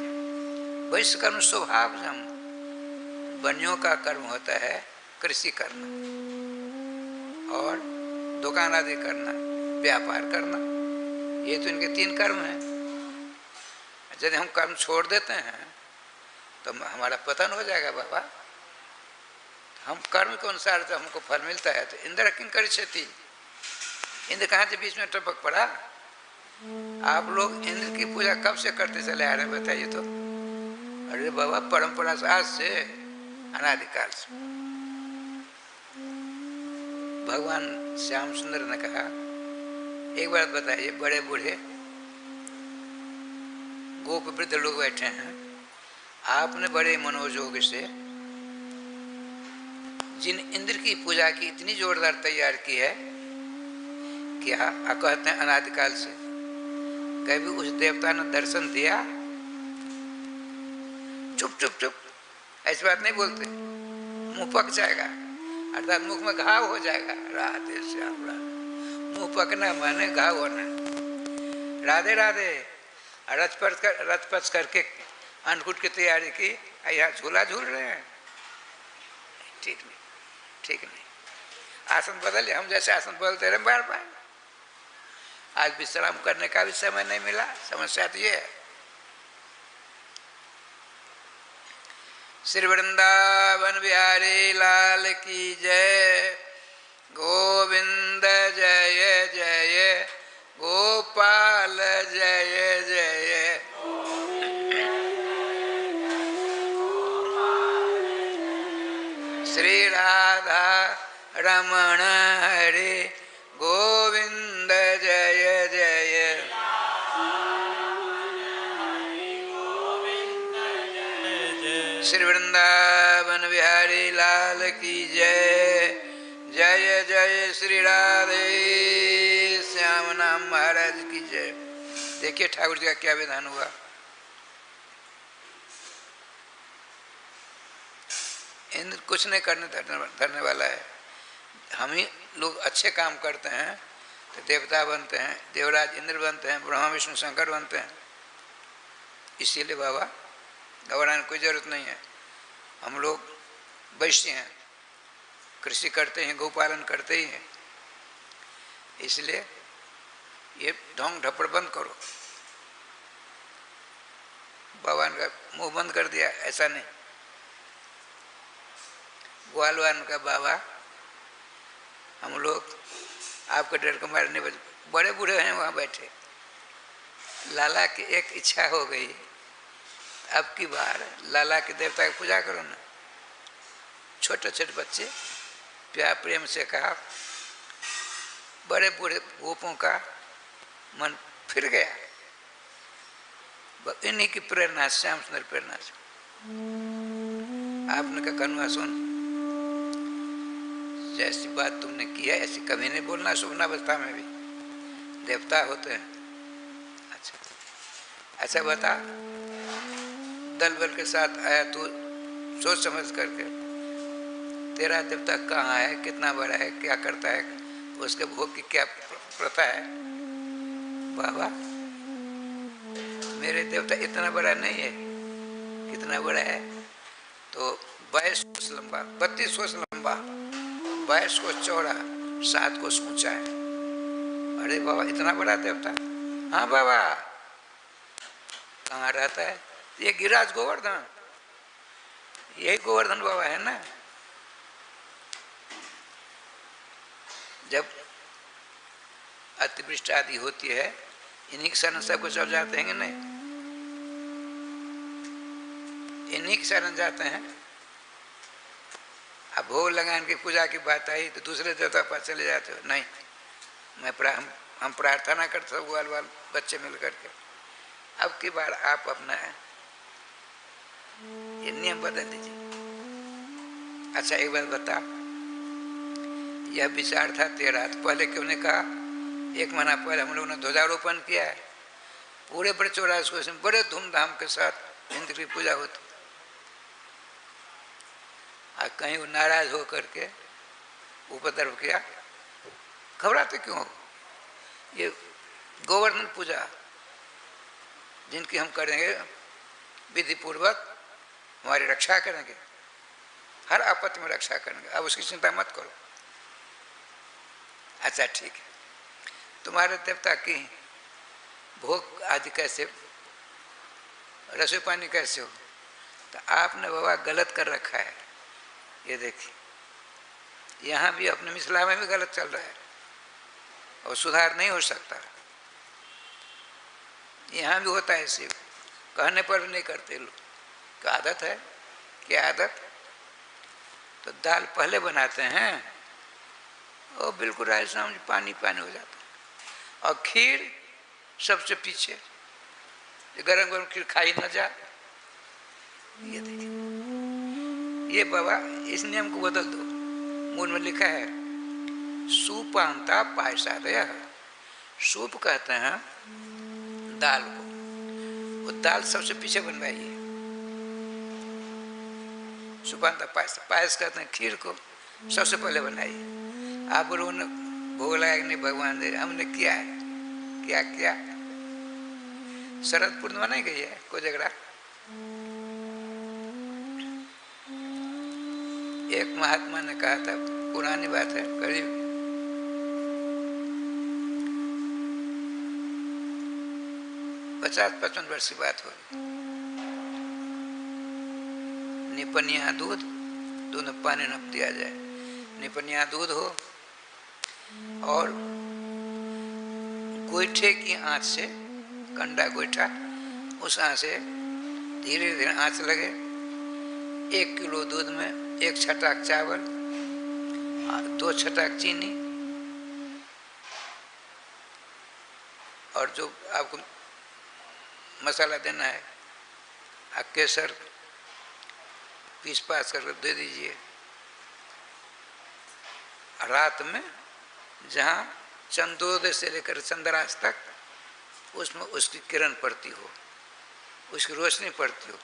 वैश्य कर्म स्वभावजम। वन्यों का कर्म होता है कृषि करना और दुकान आदि करना, व्यापार करना। ये तो इनके 3 कर्म हैं। यदि हम कर्म छोड़ देते हैं तो हमारा पतन हो जाएगा बाबा। हम कर्म के अनुसार तो हमको फल मिलता है। तो इंद्र किंग कर क्षति, इंद्र कहाँ से बीच में टपक पड़ा। आप लोग इंद्र की पूजा कब से करते चले आ रहे हैं बताइए तो। अरे बाबा परंपरा से, आज से, अनादिकाल से। भगवान श्याम सुंदर ने कहा, एक बात बताइए, बड़े बूढ़े गोप वृद्ध लोग बैठे हैं, आपने बड़े मनोयोग से जिन इंद्र की पूजा की इतनी जोरदार तैयार की है, क्या कहते हैं अनादिकाल से कभी उस देवता ने दर्शन दिया। चुप चुप चुप, ऐसी बात नहीं बोलते, मुंह पक जाएगा, अर्थात मुख में घाव हो जाएगा। राधे श्याम राधे। मुंह पकना माने घाव होना। राधे राधे। रथ पच करके अन्नकूट की तैयारी की, यहाँ झूला झूल रहे हैं। ठीक नहीं, ठीक नहीं। आसन बदल, हम जैसे आसन बदलते रहे बार बार। आज विश्राम करने का भी समय नहीं मिला। समस्या तो ये है। श्री वृंदावन बिहारी लाल की जय। गोविंद जय जय, गोपाल जय जय। श्री राधा रमण हरे गोविंद जय जय। श्री वृंदावन बिहारी लाल की जय। जय जय श्री राधे श्याम नाम महाराज की जय। देखिए ठाकुर जी का क्या विधान हुआ। इंद्र कुछ नहीं करने धरने वाला है। हम ही लोग अच्छे काम करते हैं तो देवता बनते हैं, देवराज इंद्र बनते हैं, ब्रह्मा विष्णु शंकर बनते हैं। इसीलिए बाबा घबराने कोई जरूरत नहीं है। हम लोग वैश्य हैं, कृषि करते हैं, गोपालन करते ही हैं, इसलिए ये ढोंग ढप्पड़ बंद करो। भगवान का मुंह बंद कर दिया, ऐसा नहीं। ग्वालवान का बाबा, हम लोग आपके डर के मारे नहीं बचे, बड़े बूढ़े हैं वहाँ बैठे। लाला की एक इच्छा हो गई, अब की बार लाला के देवता की पूजा करो ना। छोटे छोटे बच्चे प्यार प्रेम से कहा, बड़े बूढ़े गोपों का मन फिर गया इन्हीं की प्रेरणा, श्याम सुंदर प्रेरणा से। आपने कहा कन्वा सुन, जैसी बात तुमने की है ऐसी कभी नहीं बोलना स्वप्नावस्था में भी, देवता होते हैं। अच्छा अच्छा बता, दल बल के साथ आया तू, सोच समझ करके, तेरा देवता कहाँ है, कितना बड़ा है, क्या करता है, उसके भोग की क्या प्रथा है। बाबा मेरे देवता इतना बड़ा नहीं है। कितना बड़ा है तो 22 कोस लंबा, 32 कोस लंबा, 22 कोस चौड़ा, 7 कोस ऊंचा है। अरे बाबा इतना बड़ा देवता। हाँ बाबा, कहाँ रहता है? ये गिरिराज गोवर्धन, यही गोवर्धन बाबा है ना। जब अतिवृष्टि आदि होती है, इन्हीं के शरण सबको चल जाते हैं कि नहीं? इन्हीं के शरण जाते हैं। अब भोग लगाने की पूजा की बात आई तो दूसरे देवता पर चले जाते हो। नहीं, हम प्रार्थना करते सब ग्वाल वाल बच्चे मिल करके। अब की बार आप अपना ये नियम बदल दीजिए। अच्छा एक बात बता, यह विचार था तेरा, तो पहले क्यों ने कहा? 1 महीना पहले हम लोगों ने ध्वजारोपण किया है, पूरे बड़े 84 कोस में बड़े धूमधाम के साथ इंद्र की पूजा होती। आज कहीं वो नाराज हो करके उपद्रव किया, घबराते क्यों हो? ये गोवर्धन पूजा जिनकी हम करेंगे विधि पूर्वक, हमारी रक्षा करेंगे, हर आपत्ति में रक्षा करेंगे, अब उसकी चिंता मत करो। अच्छा ठीक है, तुम्हारे देवता की भोग आदि कैसे, रसोई पानी कैसे हो? तो आपने बाबा गलत कर रखा है। ये देखिए, यहाँ भी अपने मिथिला में भी गलत चल रहा है और सुधार नहीं हो सकता। यहाँ भी होता है ऐसे, कहने पर नहीं करते लोग, क्या आदत है? क्या आदत? तो दाल पहले बनाते हैं और बिल्कुल राजस्थान में पानी पानी हो जाता है, और खीर सबसे पीछे, गरम गरम खीर खाई न जा। ये देखिए, ये बाबा इस नियम को बदल दो। मूल में लिखा है सूपांता पायसादय। सूप कहते हैं दाल को, वो दाल सबसे पीछे बनवाइए। सुपांता पायस, पायस कहते हैं खीर को, सबसे पहले बनाइए। आप लोगों ने भोग लगाया नहीं भगवान दे, हमने किया है। क्या किया? शरद पूर्णिमा नहीं गई है कोई झगड़ा। एक महात्मा ने कहा था, पुरानी बात है, करीब 50-55 वर्ष की बात हो, निपनिया दूध दोनों पानी न दिया जाए। निपनिया दूध हो और गोईठे की आंच से, कंडा गोईठा, उस आंच से धीरे धीरे आंच लगे। 1 किलो दूध में 1 छटाक चावल, 2 छटाक चीनी, और जो आपको मसाला देना है, केसर पीस पास करके दे दीजिए। रात में जहाँ चंद्रोदय से लेकर चंद्रास्त तक उसमें उसकी किरण पड़ती हो, उसकी रोशनी पड़ती हो,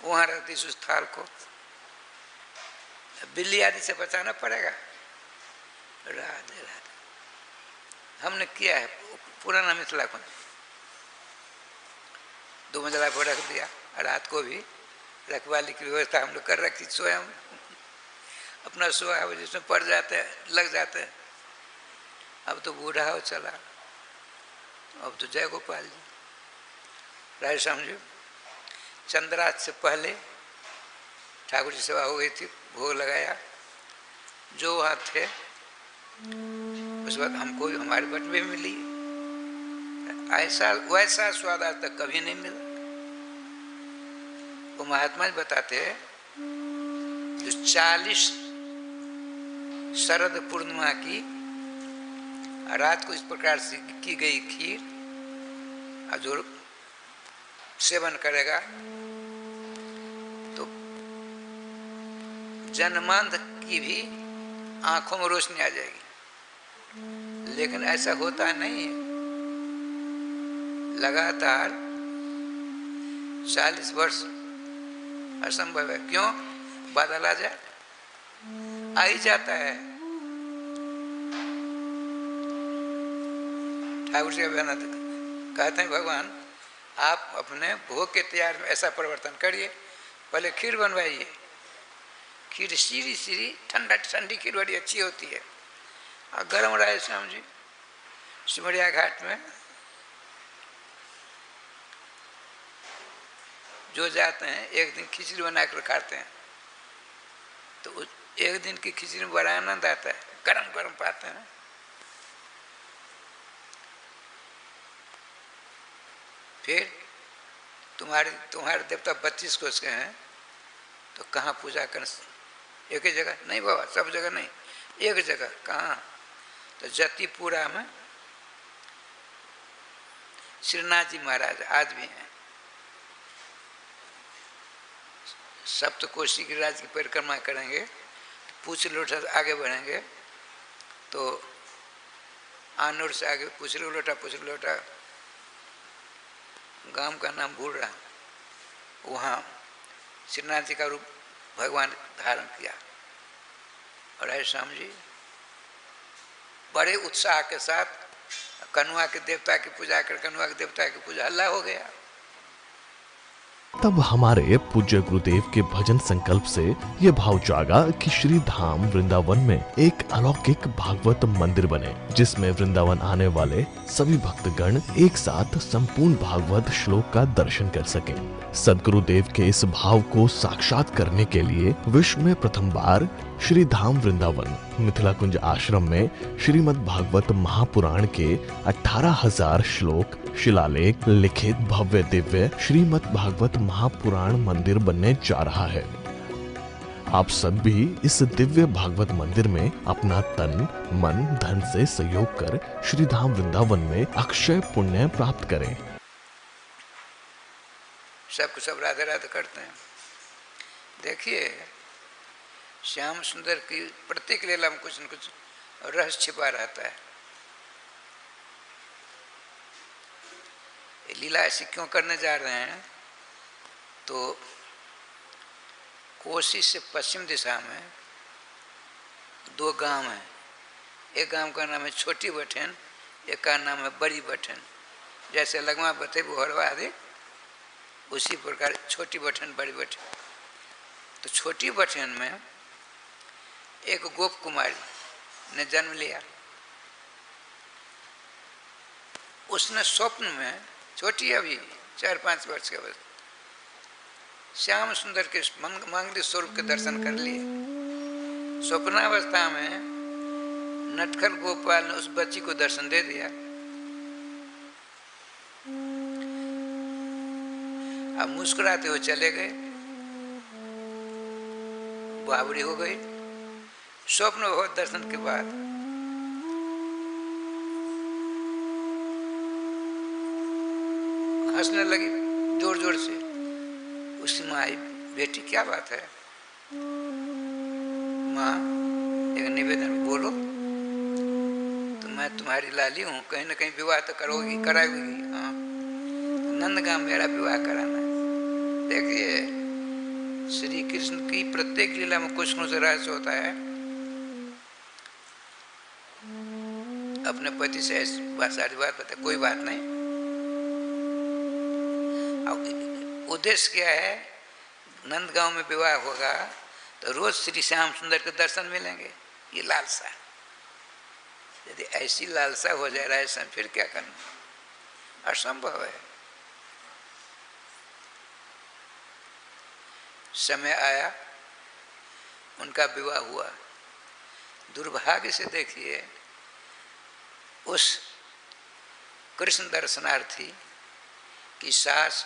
वहाँ रहती उस थाल को। बिल्ली आदि से बचाना पड़ेगा। राधे राधे। हमने किया है पुराना मिथिला को, 2 मंजिला पर रख दिया, रात को भी रखवाली की व्यवस्था हम लोग कर रखी स्वयं, अपना स्वभाव जिसमें पड़ जाते हैं, लग जाते हैं। अब तो बूढ़ा हो चला, अब तो जय गोपाल जी। राय समझो, चंद्रात से पहले ठाकुर जी सेवा हो गई थी, भोग लगाया, जो वहाँ थे उस वक्त हमको हमारे बट में मिली। ऐसा वैसा स्वाद आज तक कभी नहीं मिला। वो महात्मा जी बताते हैं, जो 40 शरद पूर्णिमा की रात को इस प्रकार से की गई खीर, और जो सेवन करेगा तो जन्मांध की भी आंखों में रोशनी आ जाएगी। लेकिन ऐसा होता नहीं है। लगातार 40 वर्ष असंभव है। क्यों? बादल आ जाए, आ ही जाता है। ठाकुर जी कहते हैं, भगवान आप अपने भोग के तैयार में ऐसा परिवर्तन करिए, पहले खीर बनवाइए। खीर सीरी सीरी ठंडा ठंडी खीर बड़ी अच्छी होती है। और गर्म राय श्याम जी सिमरिया घाट में जो जाते हैं, एक दिन खिचड़ी बना कर खाते हैं, तो एक दिन की खिचड़ी में बड़ा आनंद आता है, गरम गरम पाते हैं। फिर तुम्हारे देवता 32 कोष के हैं, तो कहाँ पूजा कर? एक ही जगह नहीं बाबा, सब जगह नहीं, एक जगह। कहाँ? तो जतिपुरा में श्रीनाथ जी महाराज आज भी हैं। सप्तकोशी गिरिराज की परिक्रमा करेंगे, पूछ लोटा आगे बढ़ेंगे तो आनूर से आगे पूछ लोटा गांव का नाम भूल रहा, वहाँ श्रीनाथ जी का रूप भगवान धारण किया। और राय श्याम जी बड़े उत्साह के साथ कनुआ के देवता की पूजा कर, कनुआ के देवता की पूजा हल्ला हो गया। तब हमारे पूज्य गुरुदेव के भजन संकल्प से ये भाव जागा कि श्री धाम वृंदावन में एक अलौकिक भागवत मंदिर बने, जिसमें वृंदावन आने वाले सभी भक्तगण एक साथ संपूर्ण भागवत श्लोक का दर्शन कर सकें। सदगुरुदेव के इस भाव को साक्षात करने के लिए विश्व में प्रथम बार श्री धाम वृंदावन मिथिला कुंज आश्रम में श्रीमद् भागवत महापुराण के 18,000 श्लोक शिलालेख लिखित भव्य दिव्य श्रीमद् भागवत महापुराण मंदिर बनने जा रहा है। आप सब भी इस दिव्य भागवत मंदिर में अपना तन मन धन से सहयोग कर श्री धाम वृंदावन में अक्षय पुण्य प्राप्त करें। सबको सब राधे राधे करते हैं। देखिए, श्याम सुंदर की प्रत्येक लीला में कुछ न कुछ रहस्य छिपा रहता है। लीला ऐसी क्यों करने जा रहे हैं? तो कोसी से पश्चिम दिशा में 2 गांव हैं। एक गांव का नाम है छोटी बठेन, एक का नाम है बड़ी बठेन। जैसे लगमा बते बोहरवा आदि, उसी प्रकार छोटी बठेन बड़ी बठेन। तो छोटी बठेन में एक गोप कुमारी ने जन्म लिया। उसने स्वप्न में, छोटी अभी 4-5 वर्ष के अवस्था, श्याम सुंदर के मांगलिक स्वरूप के दर्शन कर लिए। स्वप्नावस्था में नटखट गोपाल ने उस बच्ची को दर्शन दे दिया। अब मुस्कुराते हुए चले गए, बावड़ी हो गई। स्वप्न भगवत दर्शन के बाद हंसने लगी जोर जोर से। उसकी माँ आई, बेटी क्या बात है? माँ एक निवेदन बोलो। तो मैं तुम्हारी लाली हूँ, कहीं ना कहीं विवाह तो करोगी, कराओगी। हाँ, नंदगांव मेरा विवाह कराना है। देखिए, श्री कृष्ण की प्रत्येक लीला में कुछ न कुछ रहस्य होता है। अपने पति से ऐसी सारी बात बता, कोई बात नहीं। उद्देश्य क्या है? नंदगांव में विवाह होगा तो रोज श्री श्याम सुंदर के दर्शन मिलेंगे, ये लालसा। यदि ऐसी लालसा हो जाए राजस्थान, फिर क्या करना, असंभव है। समय आया, उनका विवाह हुआ। दुर्भाग्य से देखिए उस कृष्ण दर्शनार्थी की सास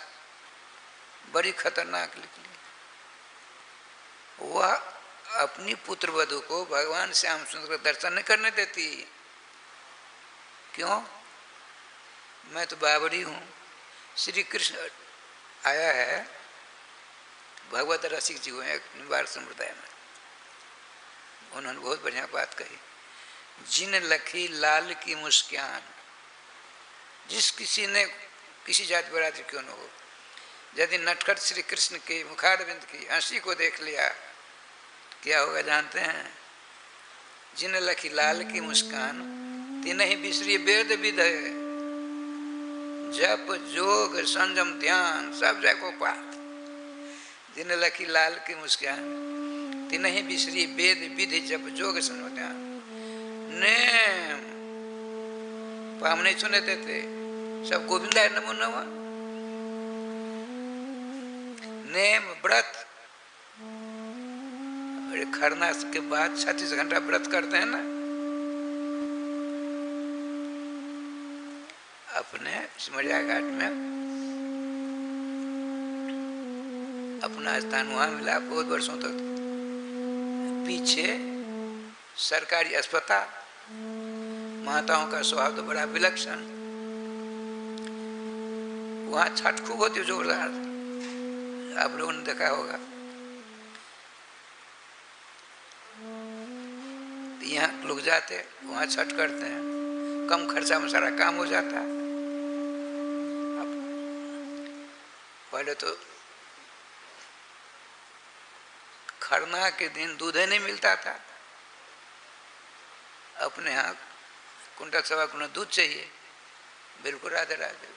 बड़ी खतरनाक निकली। वह अपनी पुत्र वधू को भगवान श्याम सुंदर का दर्शन नहीं करने देती। क्यों? मैं तो बावड़ी हूँ, श्री कृष्ण आया है, भगवत रसिक जी हुए निवार समुदाय में, उन्होंने बहुत बढ़िया बात कही। जिन लखी लाल की मुस्कान, जिस किसी ने किसी जाति बरादरी क्यों न हो, यदि नटखट श्री कृष्ण के मुखारविंद की हंसी को देख लिया, क्या होगा जानते हैं? जिन लखी लाल की मुस्कान, तिन्हि बिसरी वेद विध, जप जोग संयम ध्यान सब जगह पात। जिन लखी लाल की मुस्कान, तिन्हि बिसरी वेद विधि जप जोग संयम ध्यान। नेम पाम नहीं सुने देते, सब गोविंदा नमो नमः। नेम व्रत, खरना के बाद 36 घंटा व्रत करते हैं ना, अपने सिमरिया घाट में अपना स्थान वहां मिला बहुत वर्षों तक। पीछे सरकारी अस्पताल, माताओं का स्वभाव तो बड़ा विलक्षण, वहां छठ खूब होती है जोरदार, आप लोगों ने देखा होगा। यहाँ लोग जाते वहाँ छठ करते हैं, कम खर्चा में सारा काम हो जाता है। पहले तो खरना के दिन दूध ही नहीं मिलता था, अपने यहाँ कुंटल सवा कुंटल दूध चाहिए, बिल्कुल राधे राधे,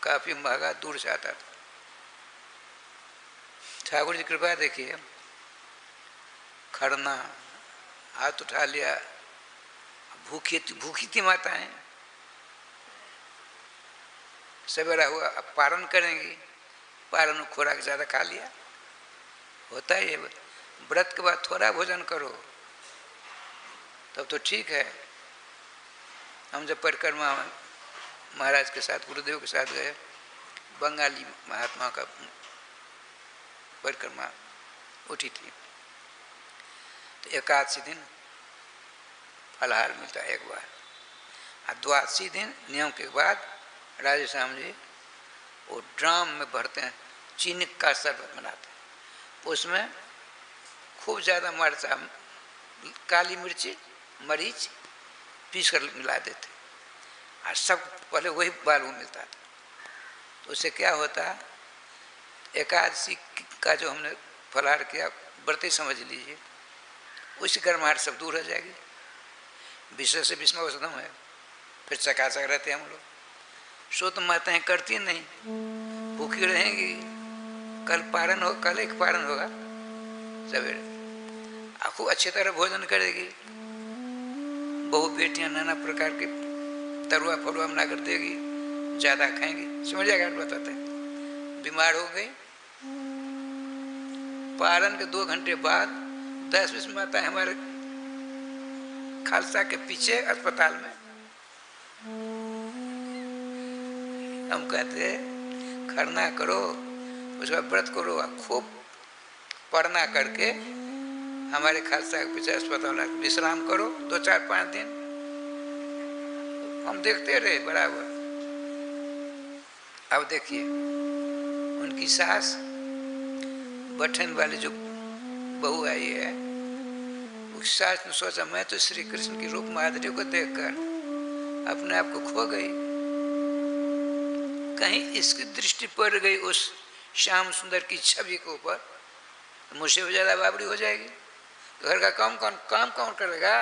काफी महंगा दूर से आता था। ठाकुर जी कृपा देखिए, खरना हाथ उठा लिया, भूखी थी माताएं, सवेरा हुआ अब पारण करेंगी, पारण खुराक ज्यादा खा लिया, होता है ये। व्रत के बाद थोड़ा भोजन करो तब तो ठीक है। हम जब परिक्रमा महाराज के साथ, गुरुदेव के साथ गए, बंगाली महात्मा का परिक्रमा उठी थी, तो एकादशी दिन फलहार मिलता है एक बार, और द्वादशी दिन नियम के बाद राधे श्याम जी वो ड्राम में भरते हैं, चीनी का शरबत बनाते हैं, उसमें खूब ज़्यादा मरचा, काली मिर्ची, मरीच पीस कर मिला देते, और सब पहले वही बालू मिलता था। तो उससे क्या होता, एकादशी का जो हमने फलहार किया व्रत समझ लीजिए, उसी गर्माहट सब दूर हो जाएगी। विषय से विस्मय औषधम है, फिर चकाचक रहते हैं हम लोग। सो तो माताएं करती नहीं, भूखी रहेंगी, कल पारण हो, कल एक पारण होगा सवेरे, खूब अच्छी तरह भोजन करेगी, बहु बेटियां नाना प्रकार के तरुआ फरुआ बना कर देगी, ज्यादा खाएंगी। समझिए घाट बताते हैं, बीमार हो गई, पारण के 2 घंटे बाद 10-20 माताएं हमारे खालसा के पीछे अस्पताल में, हम कहते खरना करो, उसके बाद व्रत करो, खूब पढ़ना करके हमारे खालसा के पीछे अस्पताल में विश्राम करो 2-4-5 दिन। हम देखते रहे बराबर। अब देखिए उनकी सास बठन वाली जो बहू आई है, उस सास ने सोचा मैं तो श्री कृष्ण की रूप माधुर्य को देखकर अपने आप को खो गई, कहीं इसकी दृष्टि पड़ गई उस श्याम सुंदर की छवि के ऊपर, मुझसे भी ज्यादा बाबरी हो जाएगी, घर का काम कौन करेगा।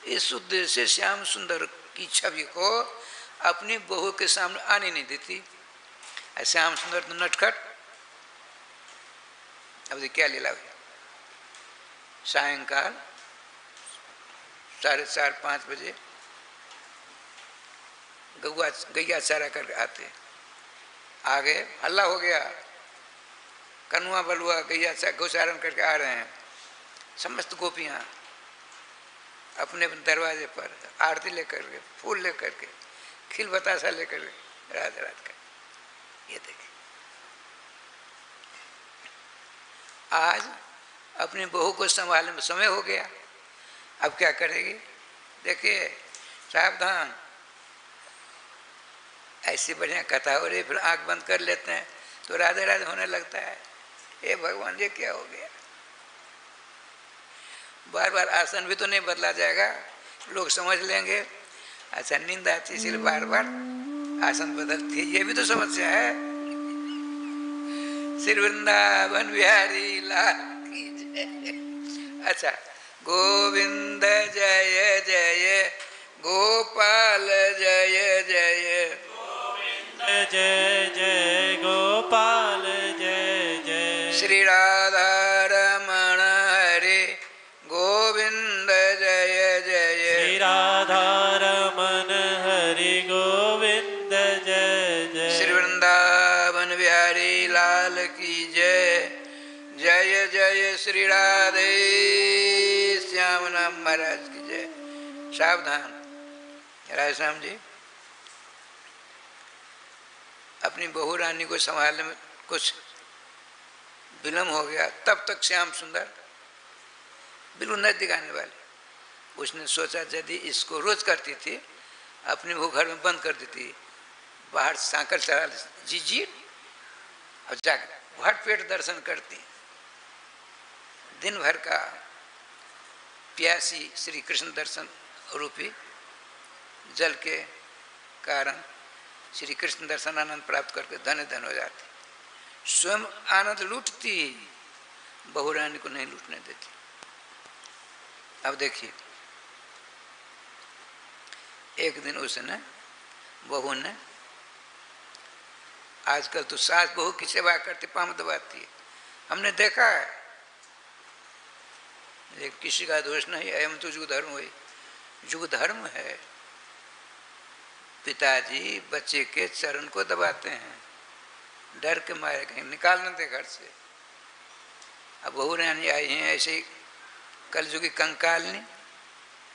इस उद्देश्य से श्याम सुंदर की छवि को अपनी बहू के सामने आने नहीं देती। श्याम सुंदर तो नटखट, अब देखिए क्या लीला हुई। सायंकाल 4:30-5 बजे गैया चारा कर आते, आ गए, हल्ला हो गया, कनुआ बलुआ गैया गौचारण करके आ रहे हैं। समस्त गोपियाँ अपने दरवाजे पर आरती लेकर के, फूल लेकर के, खिल बतासा लेकर के राधे राधे कर। ये देखिए आज अपनी बहू को संभालने में समय हो गया, अब क्या करेगी? देखिए सावधान, ऐसी बढ़िया कथा हो रही, फिर आंख बंद कर लेते हैं तो राधे राधे होने लगता है। हे भगवान ये क्या हो गया? बार बार आसन भी तो नहीं बदला जाएगा, लोग समझ लेंगे अच्छा नींद आती इसलिए बार बार आसन बदलती है, ये भी तो समस्या है। श्री वृंदावन बिहारी लाल की जय। अच्छा, गोविंद जय जय, गोपाल जय जय, गोविंद जय जय, गोपाल जय जय, श्री राधा रमण हरे गोविंद जय जय, श्री राधा रमन हरि गोविंद जय जय, श्री वृंदावन बिहारी लाल की जय। जय जय श्री राधे श्याम नाम महाराज की जय। सावधान राधे श्याम जी, अपनी बहू रानी को संभालने में कुछ विलम्ब हो गया, तब तक श्याम सुंदर बिल्कुल नजदीक आने वाले। उसने सोचा यदि इसको रोज करती थी, अपने वो घर में बंद कर देती, बाहर सांकर चला जी और जाकर भट पेट दर्शन करती। दिन भर का प्यासी श्री कृष्ण दर्शन रूपी जल के कारण श्री कृष्ण दर्शन आनंद प्राप्त करके धन्य धन हो जाती। स्वयं आनंद लूटती, बहू रानी को नहीं लूटने देती। अब देखिए एक दिन उसने, बहू ने, आजकल तो सास बहू की सेवा करती, पाँव दबाती है, हमने देखा है, लेकिन किसी का दोष नहीं, एवं तो युग धर्म हुई, युग धर्म है। पिताजी बच्चे के चरण को दबाते हैं, डर के मारे कहीं निकाल न दे घर से। अब बहू रानी आई हैं ऐसे कलयुगी कंकालनी,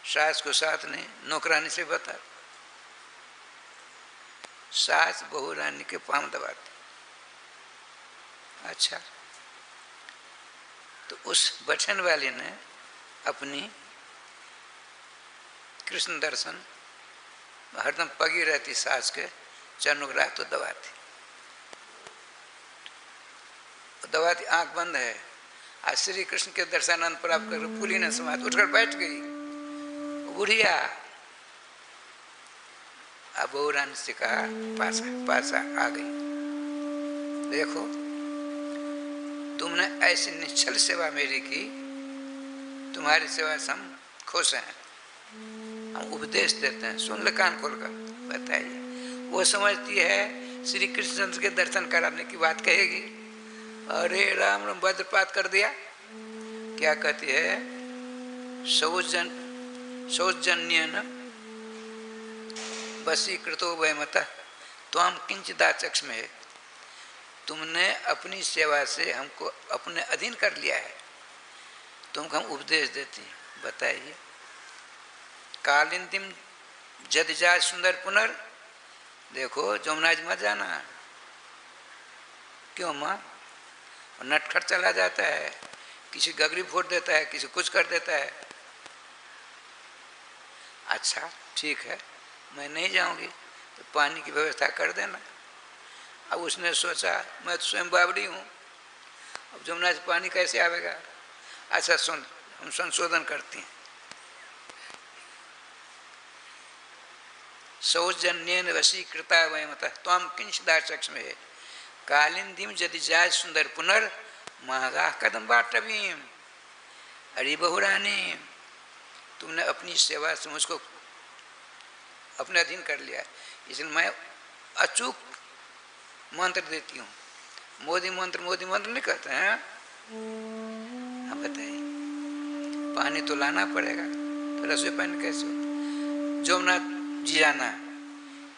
सास को साथ नहीं, नौकरानी से बता, सास बहू रानी के पांव दबाती। अच्छा, तो उस बचन वाली ने अपनी कृष्ण दर्शन हरदम पगी रहती, सास के चरणों को रात तो दबाती, दबाती, आंख बंद है। आज श्री कृष्ण के दर्शनानंद प्राप्त कर पुली ने समाज उठकर बैठ गई बुढ़िया। अब बहू रानी से कहा पासा पासा आ गई, देखो तुमने ऐसी निश्चल सेवा मेरी की, तुम्हारी सेवा से हम खुश हैं, हम उपदेश देते हैं, सुन ले कान खोल कर। बताइए, वो समझती है श्री कृष्ण के दर्शन कराने की बात कहेगी, अरे राम राम वज्रपात कर दिया। क्या कहती है? सौजन्य न वशीकृतो वयमतः त्वाम किंचिदाचक्ष में, तुमने अपनी सेवा से हमको अपने अधीन कर लिया है, तुमको हम उपदेश देती। बताइए, कालिंदिम जदजा सुंदर पुनर, देखो जमुना जी मत जाना। क्यों माँ? नटखट चला जाता है, किसी गगरी फोड़ देता है, किसी कुछ कर देता है। अच्छा ठीक है, मैं नहीं जाऊंगी, तो पानी की व्यवस्था कर देना। अब उसने सोचा मैं तो स्वयं बावड़ी हूँ, अब जमुना से पानी कैसे आवेगा? अच्छा सुन, हम संशोधन करते हैं। सौजन्येन वशीकृता वयमतः त्वाम किंचिदाचक्ष में, कालिंदीम यदि जाय सुंदर पुनर महगा कदम बाटवीम। अरे बहू रानी, तुमने अपनी सेवा से मुझको अपने अधीन कर लिया, इसलिए मैं अचूक मंत्र देती हूँ। मोदी मंत्र नहीं कहते हैं, हाँ बताइए, पानी तो लाना पड़ेगा, तो रसोई पानी कैसे हो? जमुना जी जाना,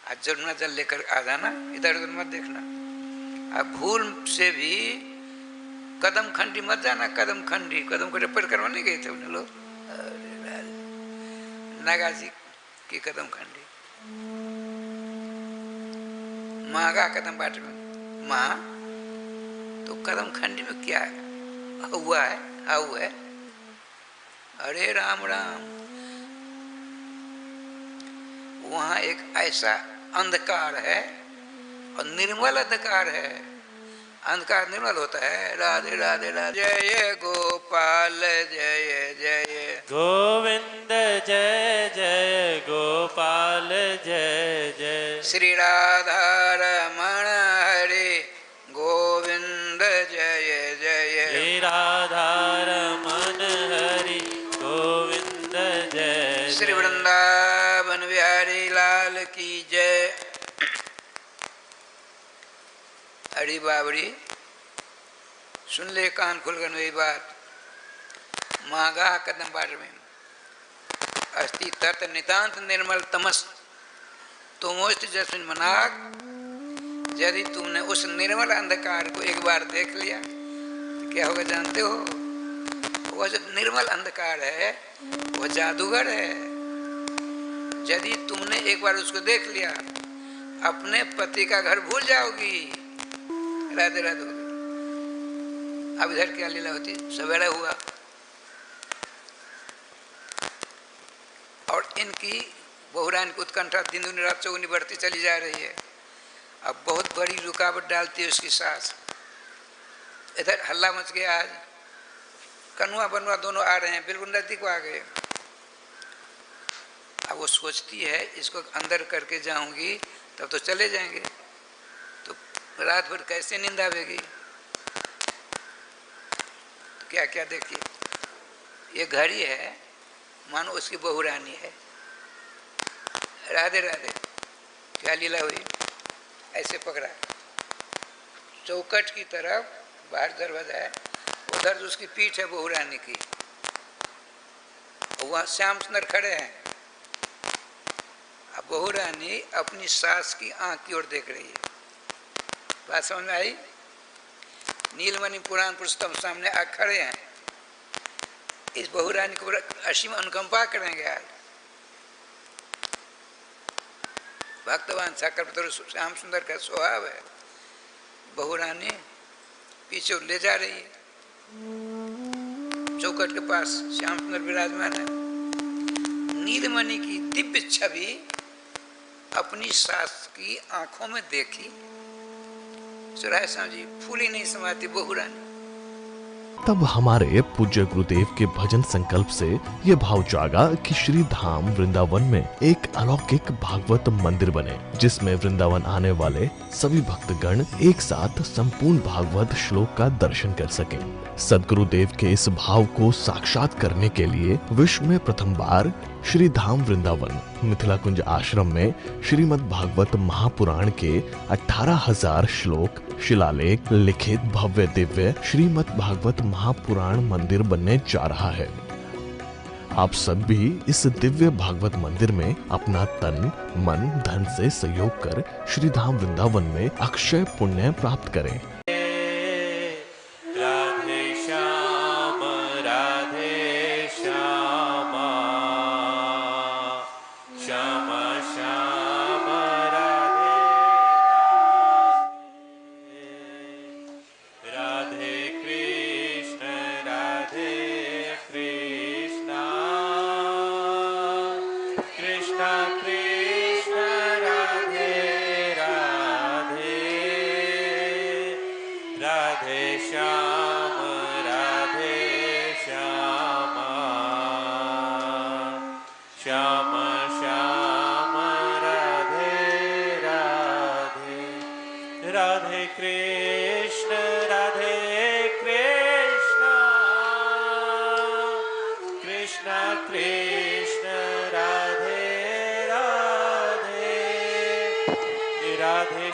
आज जमुना जल लेकर आ जाना, इधर उधर मत देखना। आप भूल से भी कदम खंडी मत जाना, कदम खंडी, कदम को रिपेयर करवाने गए थे उन्हें लोग, नागा जी की कदम खंडी, मांगा कदम बाट में माँ, तो कदम खंडी में क्या हुआ है? हाउ है, अरे राम राम, वहां एक ऐसा अंधकार है और निर्मल अंधकार है। अंधकार निर्मल होता है। राधे राधे राधे, जय गोपाल जय जय गोविंद, जय जय गोपाल जय जय। श्री राधा रमण हरे गोविंद जय जय। श्री राधा रमण हरि गोविंद जय। श्री वृंदावन बिहारी लाल की जय। अड़ी बाबरी, सुन ले कान खुलकर मेरी बात। मागा कदम बाट में अस्ति तत् नितांत निर्मल तमस तुमोस्त जस्मिन मनाग। यदि तुमने उस निर्मल अंधकार को एक बार देख लिया तो क्या होगा जानते हो? वह जो निर्मल अंधकार है वह जादूगर है। यदि तुमने एक बार उसको देख लिया अपने पति का घर भूल जाओगी। राधे राधे। अब इधर क्या लीला होती? सवेरा हुआ और इनकी बहुरानी की उत्कंठा दिन दिन रात चौगुनी बढ़ती चली जा रही है। अब बहुत बड़ी रुकावट डालती है उसकी सास। इधर हल्ला मच गया, आज कनुआ बनवा दोनों आ रहे हैं, बिल्कुल नजदीक आ गए। अब वो सोचती है इसको अंदर करके जाऊंगी तब तो चले जाएंगे, तो रात भर कैसे नींद आवेगी? तो क्या क्या देखिए, ये घड़ी है मानो उसकी बहुरानी है। राधे राधे। क्या लीला हुई? ऐसे पकड़ा, चौकट की तरफ बाहर दरवाजा है, उधर उसकी पीठ है बहुरानी की, वहाँ श्याम सुंदर खड़े हैं। अब बहुरानी अपनी सास की आंख की ओर देख रही है। बात समझ में आई? नीलमणि पुराण पुरुषोत्तम सामने आ खड़े हैं। इस बहुरानी को असीम अनुकंपा करेंगे। आज भक्तवान साकर श्याम सुंदर का स्वभाव है। बहुरानी पीछे ले जा रही है, चौकट के पास श्याम सुंदर विराजमान है। नीलमणि की दिव्य छवि अपनी सास की आंखों में देखी। सुराय जी फूली नहीं समाती बहुरानी। तब हमारे पूज्य गुरुदेव के भजन संकल्प से ये भाव जागा कि श्री धाम वृंदावन में एक अलौकिक भागवत मंदिर बने, जिसमें वृंदावन आने वाले सभी भक्तगण एक साथ संपूर्ण भागवत श्लोक का दर्शन कर सकें। सदगुरुदेव के इस भाव को साक्षात करने के लिए विश्व में प्रथम बार श्री धाम वृंदावन मिथिला कुंज आश्रम में श्रीमद् भागवत महापुराण के 18,000 श्लोक शिलालेख लिखित भव्य दिव्य श्रीमद् भागवत महापुराण मंदिर बनने जा रहा है। आप सब भी इस दिव्य भागवत मंदिर में अपना तन मन धन से सहयोग कर श्री धाम वृंदावन में अक्षय पुण्य प्राप्त करें।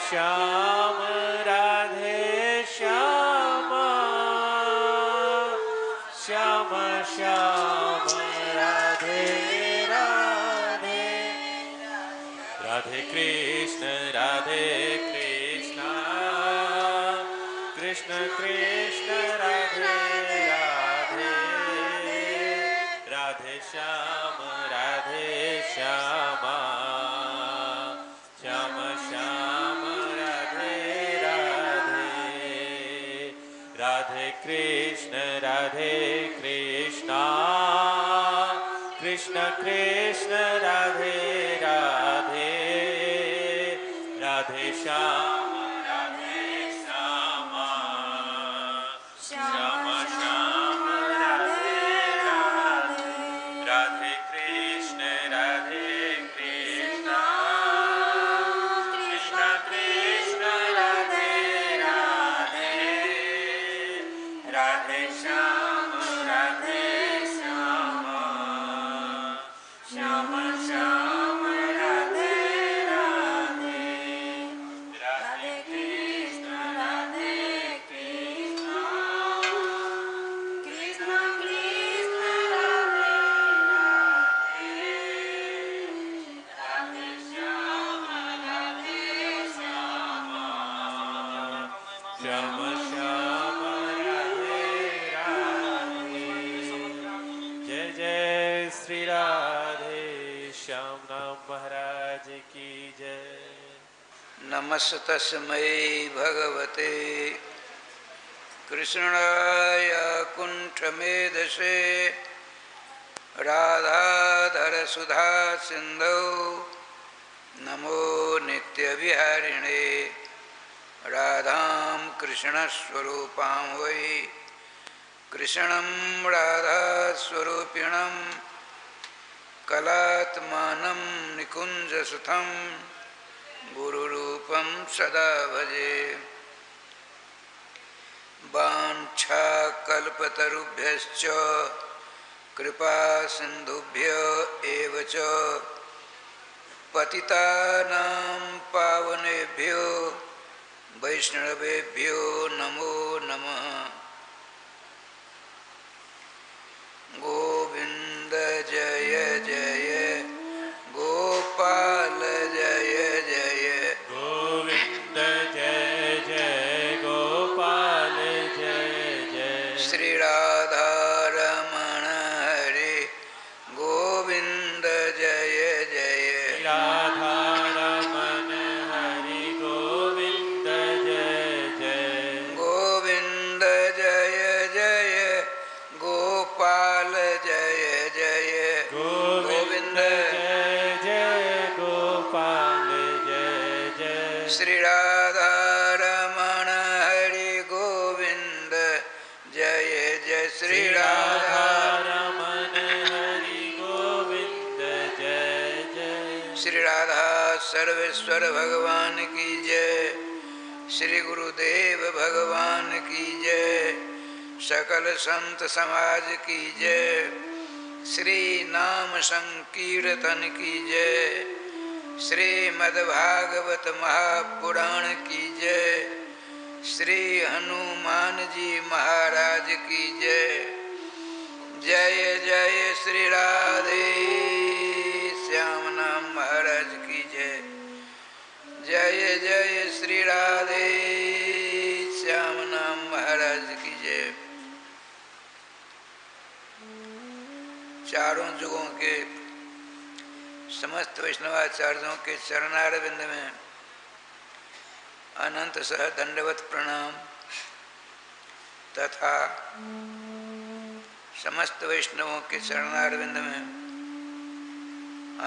श्याम राधे श्याम श्याम श्याम राधे राधे राधे कृष्ण कृष्ण कृष्ण राधे राधे राधे श्याम श्याम श्याम राधे राधे राधे कृष्ण कृष्ण कृष्ण राधे राधे राधे श्याम श्याम श्याम राधे राधे राधे कृष्ण कृष्ण कृष्ण राधे राधे राधे श्याम श्याम श्याम श्याम राधे राधे राधे कृष्ण कृष्ण कृष्ण कृष्ण राधे राधे श्याम श्याम श्याम राधे राधे जय जय श्री राधे श्याम नाम महाराज की जय। नमस्तस्मै भगवते कृष्णाय कुण्ठमेधसे राधाधर सुधा सिन्धौ नमो नित्यविहारिणे राधां कृष्णस्वरूपां वै कृष्णं राधास्वरूपिणं कलात्मानं निकुञ्जसुतं गुरुरूपं सदा भजे। वाञ्छाकल्पतरुभ्यश्च कृपा सिन्धुभ्य एव च पतितानां पावनेभ्यो वैष्णवेभ्यो नमो नमः। गोविंद जय जय गोपाल जय जय गोविंद जय जय गोपाल जय जय श्री राधा रमण हरे गोविंद जय जय राधा रमण हरि गोविंद जय जय गोविंद जय जय गोपाल जय जय गोविंद जय जय गोपाल जय जय श्री राधा रमण हरि गोविंद जय जय श्री राधा रमण हरि गोविंद जय जय श्री राधा सर्वेश्वर भगवान की जय श्री गुरुदेव भगवान की जय सकल संत समाज की जय श्री नाम संकीर्तन की जय श्रीमद्भागवत महापुराण की जय श्री हनुमान जी महाराज की जय जय जय श्री राधे श्याम नाम महाराज की जय जय जय श्री राधे श्याम नाम महाराज की जय। चारों युगों के समस्त वैष्णवाचार्यों के चरणारविंद में अनंत सह दंडवत प्रणाम तथा समस्त वैष्णवों के चरणारविंद में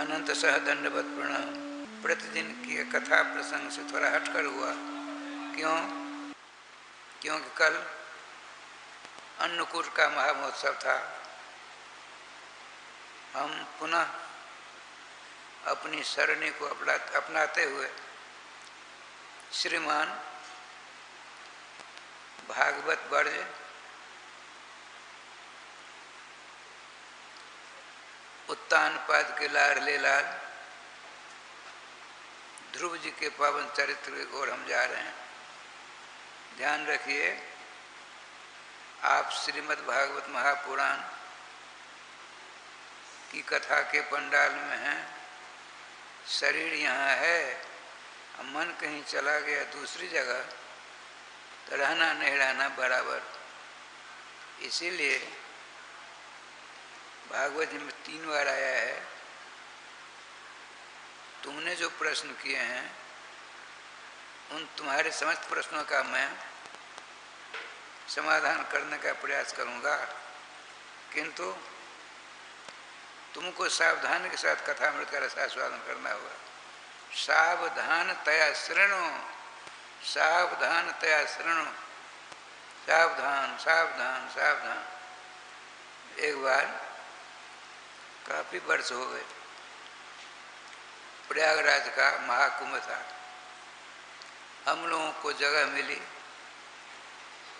अनंत सह दंडवत प्रणाम। प्रतिदिन की कथा प्रसंग से थोड़ा हटकर हुआ, क्योंकि कल अन्नकूट का महामहोत्सव था। हम पुनः अपनी सरणी को अपनाते हुए श्रीमान भागवत वर्ज उत्तान पाद के लाडले लाल ध्रुव जी के पावन चरित्र की ओर हम जा रहे हैं। ध्यान रखिए, आप श्रीमद् भागवत महापुराण की कथा के पंडाल में हैं, शरीर यहाँ है, मन कहीं चला गया दूसरी जगह, तो रहना नहीं रहना बराबर। इसीलिए भागवत जी में 3 बार आया है, तुमने जो प्रश्न किए हैं उन तुम्हारे समस्त प्रश्नों का मैं समाधान करने का प्रयास करूंगा, किंतु तुमको सावधानी के साथ कथामृत का रसास्वादन करना होगा। सावधानतया शृणु, सावधानतया शृणु, सावधान सावधान सावधान। एक बार काफी वर्ष हो गए, प्रयागराज का महाकुंभ था। हम लोगों को जगह मिली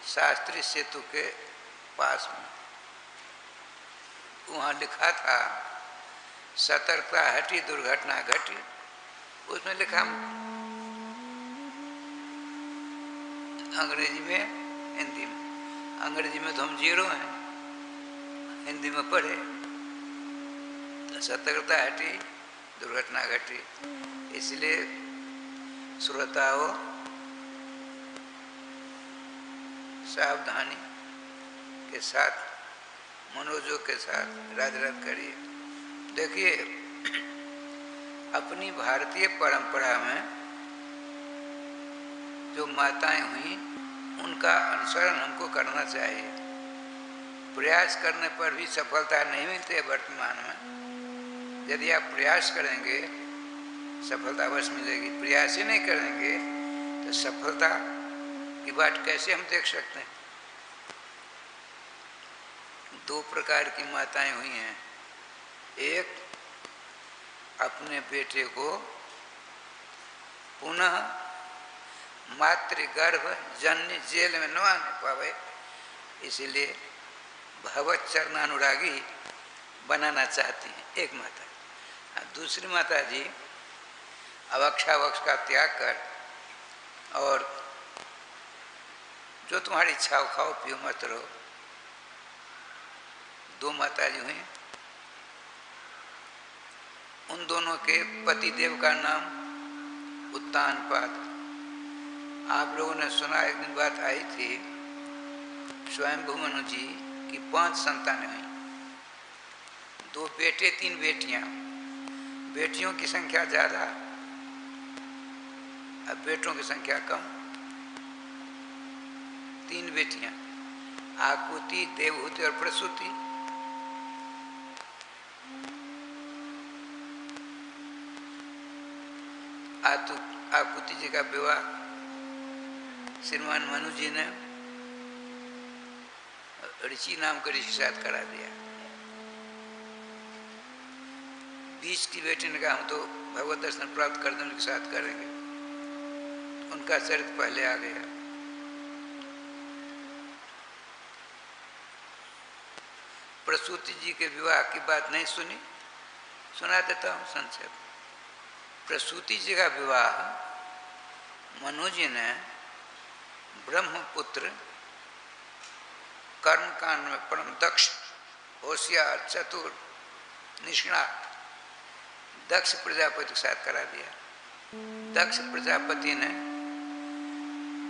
शास्त्री सेतु के पास में, वहाँ लिखा था सतर्कता हटी दुर्घटना घटी। उसमें लिखा अंग्रेजी में, हिंदी में। अंग्रेजी में तो हम 0 हैं, हिंदी में पढ़े तो सतर्कता हटी दुर्घटना घटी। इसलिए श्रोताओं सावधानी के साथ, मनोजोग के साथ राजराज करिए। देखिए, अपनी भारतीय परंपरा में जो माताएं हुई उनका अनुसरण हमको करना चाहिए। प्रयास करने पर भी सफलता नहीं मिलती है वर्तमान में। यदि आप प्रयास करेंगे सफलता अवश्य मिलेगी, प्रयास ही नहीं करेंगे तो सफलता की बात कैसे हम देख सकते हैं। 2 प्रकार की माताएं हुई हैं। एक अपने बेटे को पुनः मातृगर्भ जननी जेल में न आने पावे, इसलिए भगवत चरणानुरागी बनाना चाहती हैं, एक माता। दूसरी माता जी अवक्षावक्ष का त्याग कर और जो तुम्हारी इच्छा हो खाओ पियो मत रहो। 2 माता जी हुई। उन दोनों के पति देव का नाम उत्तानपाद। आप लोगों ने सुना, एक दिन बात आई थी, स्वयंभू मनु जी की 5 संतानें हुई, 2 बेटे 3 बेटियां। बेटियों की संख्या ज्यादा, अब बेटों की संख्या कम। 3 बेटियां, आकुति, देवहूति और प्रसूति। आकुति जी का विवाह श्रीमान मनु जी ने ऋषि नाम के ऋषि साथ करा दिया। 20 की बेटी ने कहा हम तो भगवत दर्शन प्राप्त कर दें उनके साथ करेंगे। उनका चरित्र पहले आ गया। प्रसूति जी के विवाह की बात नहीं सुनी, सुना देता हूँ संक्षेप। प्रसूति जी का विवाह मनु जी ने ब्रह्मपुत्र, कर्मकांड में परम दक्ष, होशियार, चतुर, निष्णात दक्ष प्रजापति के साथ करा दिया। दक्ष प्रजापति ने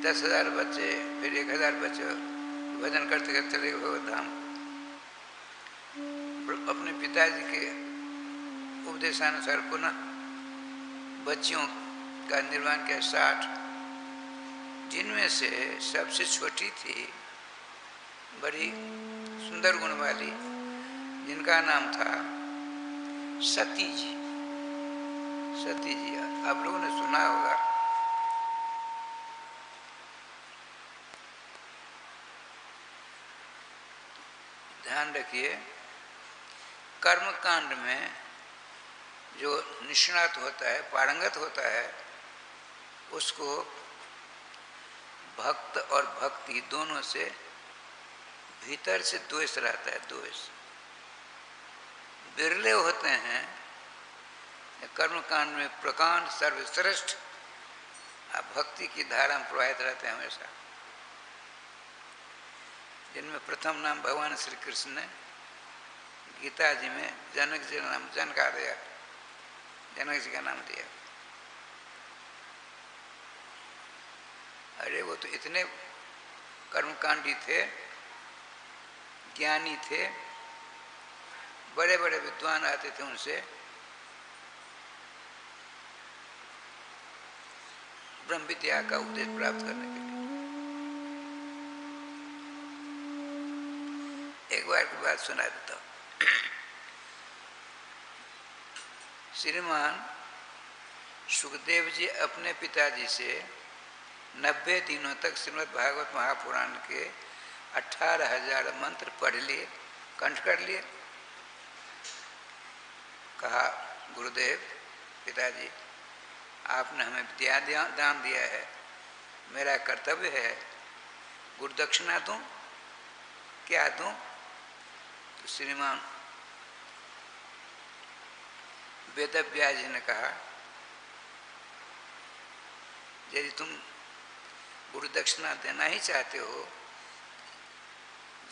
10,000 बच्चे, फिर 1,000 बच्चे भजन करते करते चले भगवत धाम। अपने पिताजी के उपदेशानुसार पुनः बच्चियों का निर्माण किया 60, जिनमें से सबसे छोटी थी बड़ी सुंदर गुण वाली, जिनका नाम था सती जी। सती जी आप लोगों ने सुना होगा। ध्यान रखिए, कर्मकांड में जो निष्णात होता है, पारंगत होता है, उसको भक्त और भक्ति दोनों से भीतर से द्वेष रहता है। द्वेष बिरले होते हैं कर्मकांड में प्रकांड सर्वश्रेष्ठ भक्ति की धारा में प्रवाहित रहते हैं हमेशा। जिनमें प्रथम नाम भगवान श्री कृष्ण ने गीता जी में जनक जी का नाम जनका दिया, जनक जी का नाम दिया। अरे वो तो इतने कर्मकांडी थे, ज्ञानी थे, बड़े बड़े विद्वान आते थे उनसे ब्रह्म विद्या का उपदेश प्राप्त करने के लिए। एक बार की बात सुना देता हूँ। श्रीमान सुखदेव जी अपने पिताजी से 90 दिनों तक श्रीमद् भागवत महापुराण के 18,000 मंत्र पढ़ लिए, कंठ कर लिए। कहा, गुरुदेव पिताजी, आपने हमें विद्या दान दिया है, मेरा कर्तव्य है, गुरुदक्षिणा दूं, क्या दूं? तो श्रीमान वेदव्यास जी ने कहा, यदि तुम गुरुदक्षिणा देना ही चाहते हो,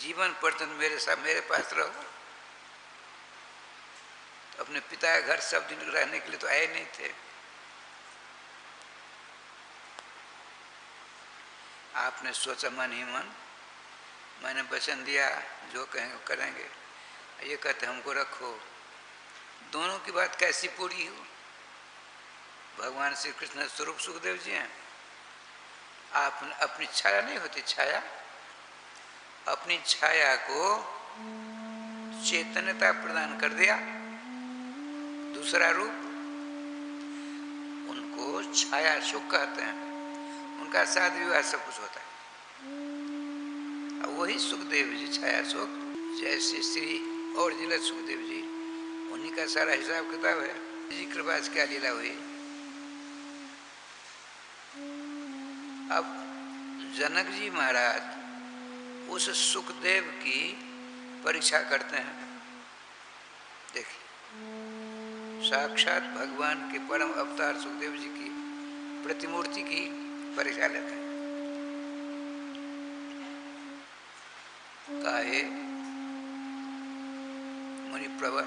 जीवन पर्यंत मेरे साथ मेरे पास रहो। तो अपने पिता के घर सब दिन रहने के लिए तो आए नहीं थे। आपने सोचा मन ही मन, मैंने वचन दिया, जो कहेंगे करेंगे। ये कहते हमको रखो। दोनों की बात कैसी पूरी हो? भगवान श्री कृष्ण स्वरूप सुखदेव जी हैं। आपने अपनी छाया नहीं होती, छाया, अपनी छाया को चैतन्यता प्रदान कर दिया, दूसरा रूप, उनको छाया सुख कहते हैं। उनका साथ विवाह सब कुछ होता है। अब वही सुखदेव जी छाया सुख, जैसे श्री और जिला सुखदेव जी, उन्हीं का सारा हिसाब किताब है। जी कृपा से क्या लीला हुई। अब जनक जी महाराज उस सुखदेव की परीक्षा करते हैं। देखिए, साक्षात भगवान के परम अवतार सुखदेव जी की प्रतिमूर्ति की परीक्षा लेते हैं। काहे मुनि प्रवर,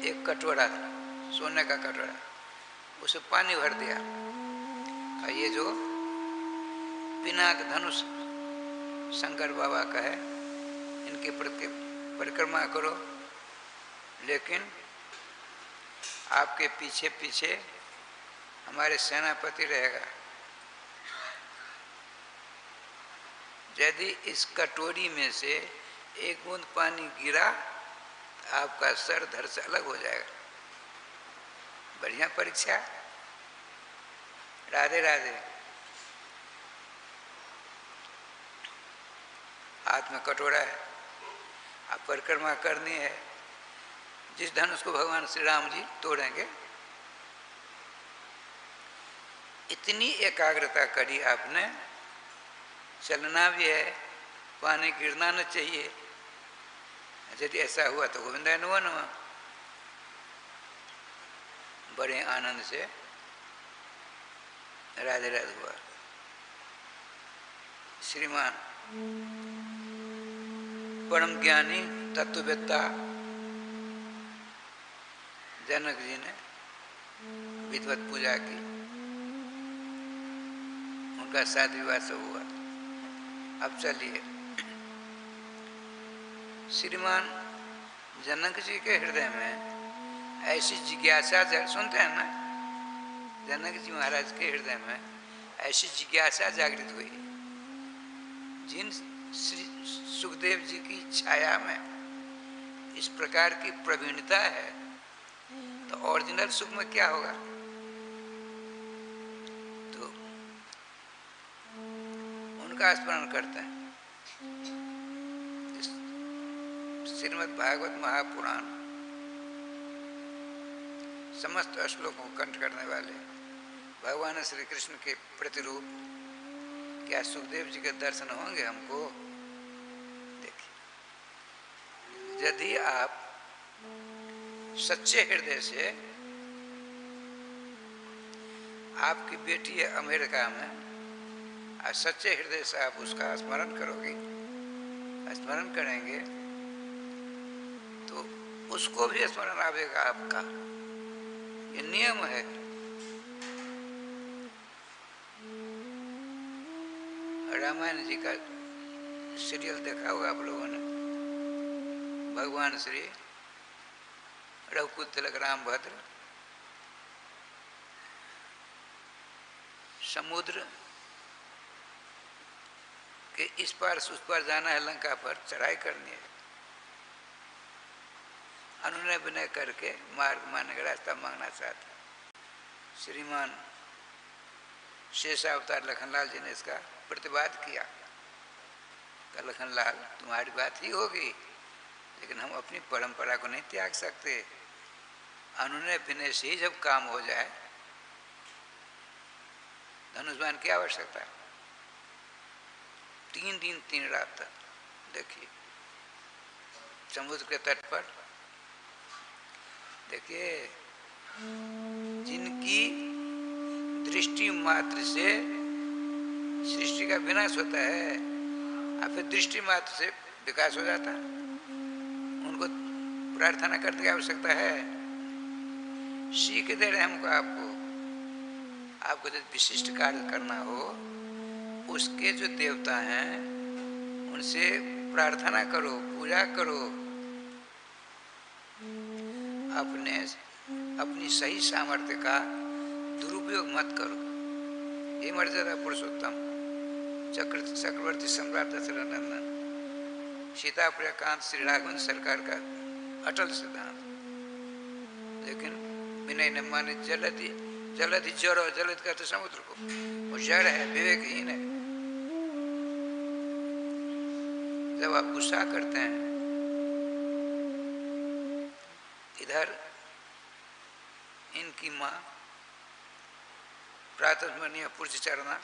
एक कटोरा था, सोने का कटोरा, उसे पानी भर दिया। ये जो पिनाक धनुष शंकर बाबा का है, इनके प्रति परिक्रमा करो, लेकिन आपके पीछे पीछे हमारे सेनापति रहेगा। यदि इस कटोरी में से एक बूंद पानी गिरा, आपका सर धड़ से अलग हो जाएगा। बढ़िया परीक्षा। राधे राधे। हाथ में कटोरा है, आप परिक्रमा करनी है। जिस धनुष को भगवान श्री राम जी तोड़ेंगे, इतनी एकाग्रता करी आपने। चलना भी है, पानी गिरना न चाहिए। यदि ऐसा हुआ तो गोविंदा नुआ नुआ। बड़े आनंद से राधे राधे हुआ। श्रीमान परम ज्ञानी तत्ववेत्ता जनक जी ने विधिवत पूजा की, उनका शादी विवाह सब हुआ। अब चलिए, श्रीमान जनक जी के हृदय में ऐसी जिज्ञासा सुनते हैं ना, जनक जी महाराज के हृदय में ऐसी जिज्ञासा जागृत हुई। जिन श्री सुखदेव जी की छाया में इस प्रकार की प्रवीणता है, तो ओरिजिनल सुख में क्या होगा? तो उनका स्मरण करते हैं। श्रीमद् भागवत महापुराण समस्त श्लोकों को कंठ करने वाले भगवान श्री कृष्ण के प्रतिरूप, क्या सुखदेव जी के दर्शन होंगे हमको? देखिए, यदि आप सच्चे हृदय से, आपकी बेटी है अमेरिका में, और सच्चे हृदय से आप उसका स्मरण करोगे, स्मरण करेंगे तो उसको भी स्मरण आवेगा आपका। ये नियम है। रामायण जी का सीरियल देखा होगा आप लोगों ने। भगवान श्री रघुकुल तिलक रामभद्र समुद्र के इस पार से उस पार जाना है, लंका पर चढ़ाई करनी है। अनुनय विनय करके मार्ग मांगने का रास्ता मांगना चाहता। श्रीमान शेषावतार लखनलाल जी ने इसका प्रतिवाद किया। लखनलाल तुम्हारी बात ही होगी, लेकिन हम अपनी परंपरा को नहीं त्याग सकते। अनुनय विनय से ही जब काम हो जाए, धनुष्बाण की आवश्यकता है। 3 दिन 3 रात तक देखिए समुद्र के तट पर, देखिए जिनकी दृष्टि मात्र से सृष्टि का विनाश होता है, और फिर दृष्टि मात्र से विकास हो जाता है। उनको प्रार्थना करने की आवश्यकता है। सीख दे रहे हैं हमको। आपको जो विशिष्ट कार्य करना हो, उसके जो देवता हैं उनसे प्रार्थना करो, पूजा करो। अपनी सही सामर्थ्य का दुरुपयोग मत करो। ये मर्यादा पुरुषोत्तम चक्रवर्ती सम्राट दशरथ नंदन सीता प्रियकांत श्री राघवन सरकार का अटल सिद्धांत। लेकिन विनय ने माने जलधि जड़, जलद कहते समुद्र को, वो जड़ है, विवेकहीन है। जब आप गुस्सा करते हैं, इधर इनकी माँ प्रातस्मरणीय पुरुष चरना,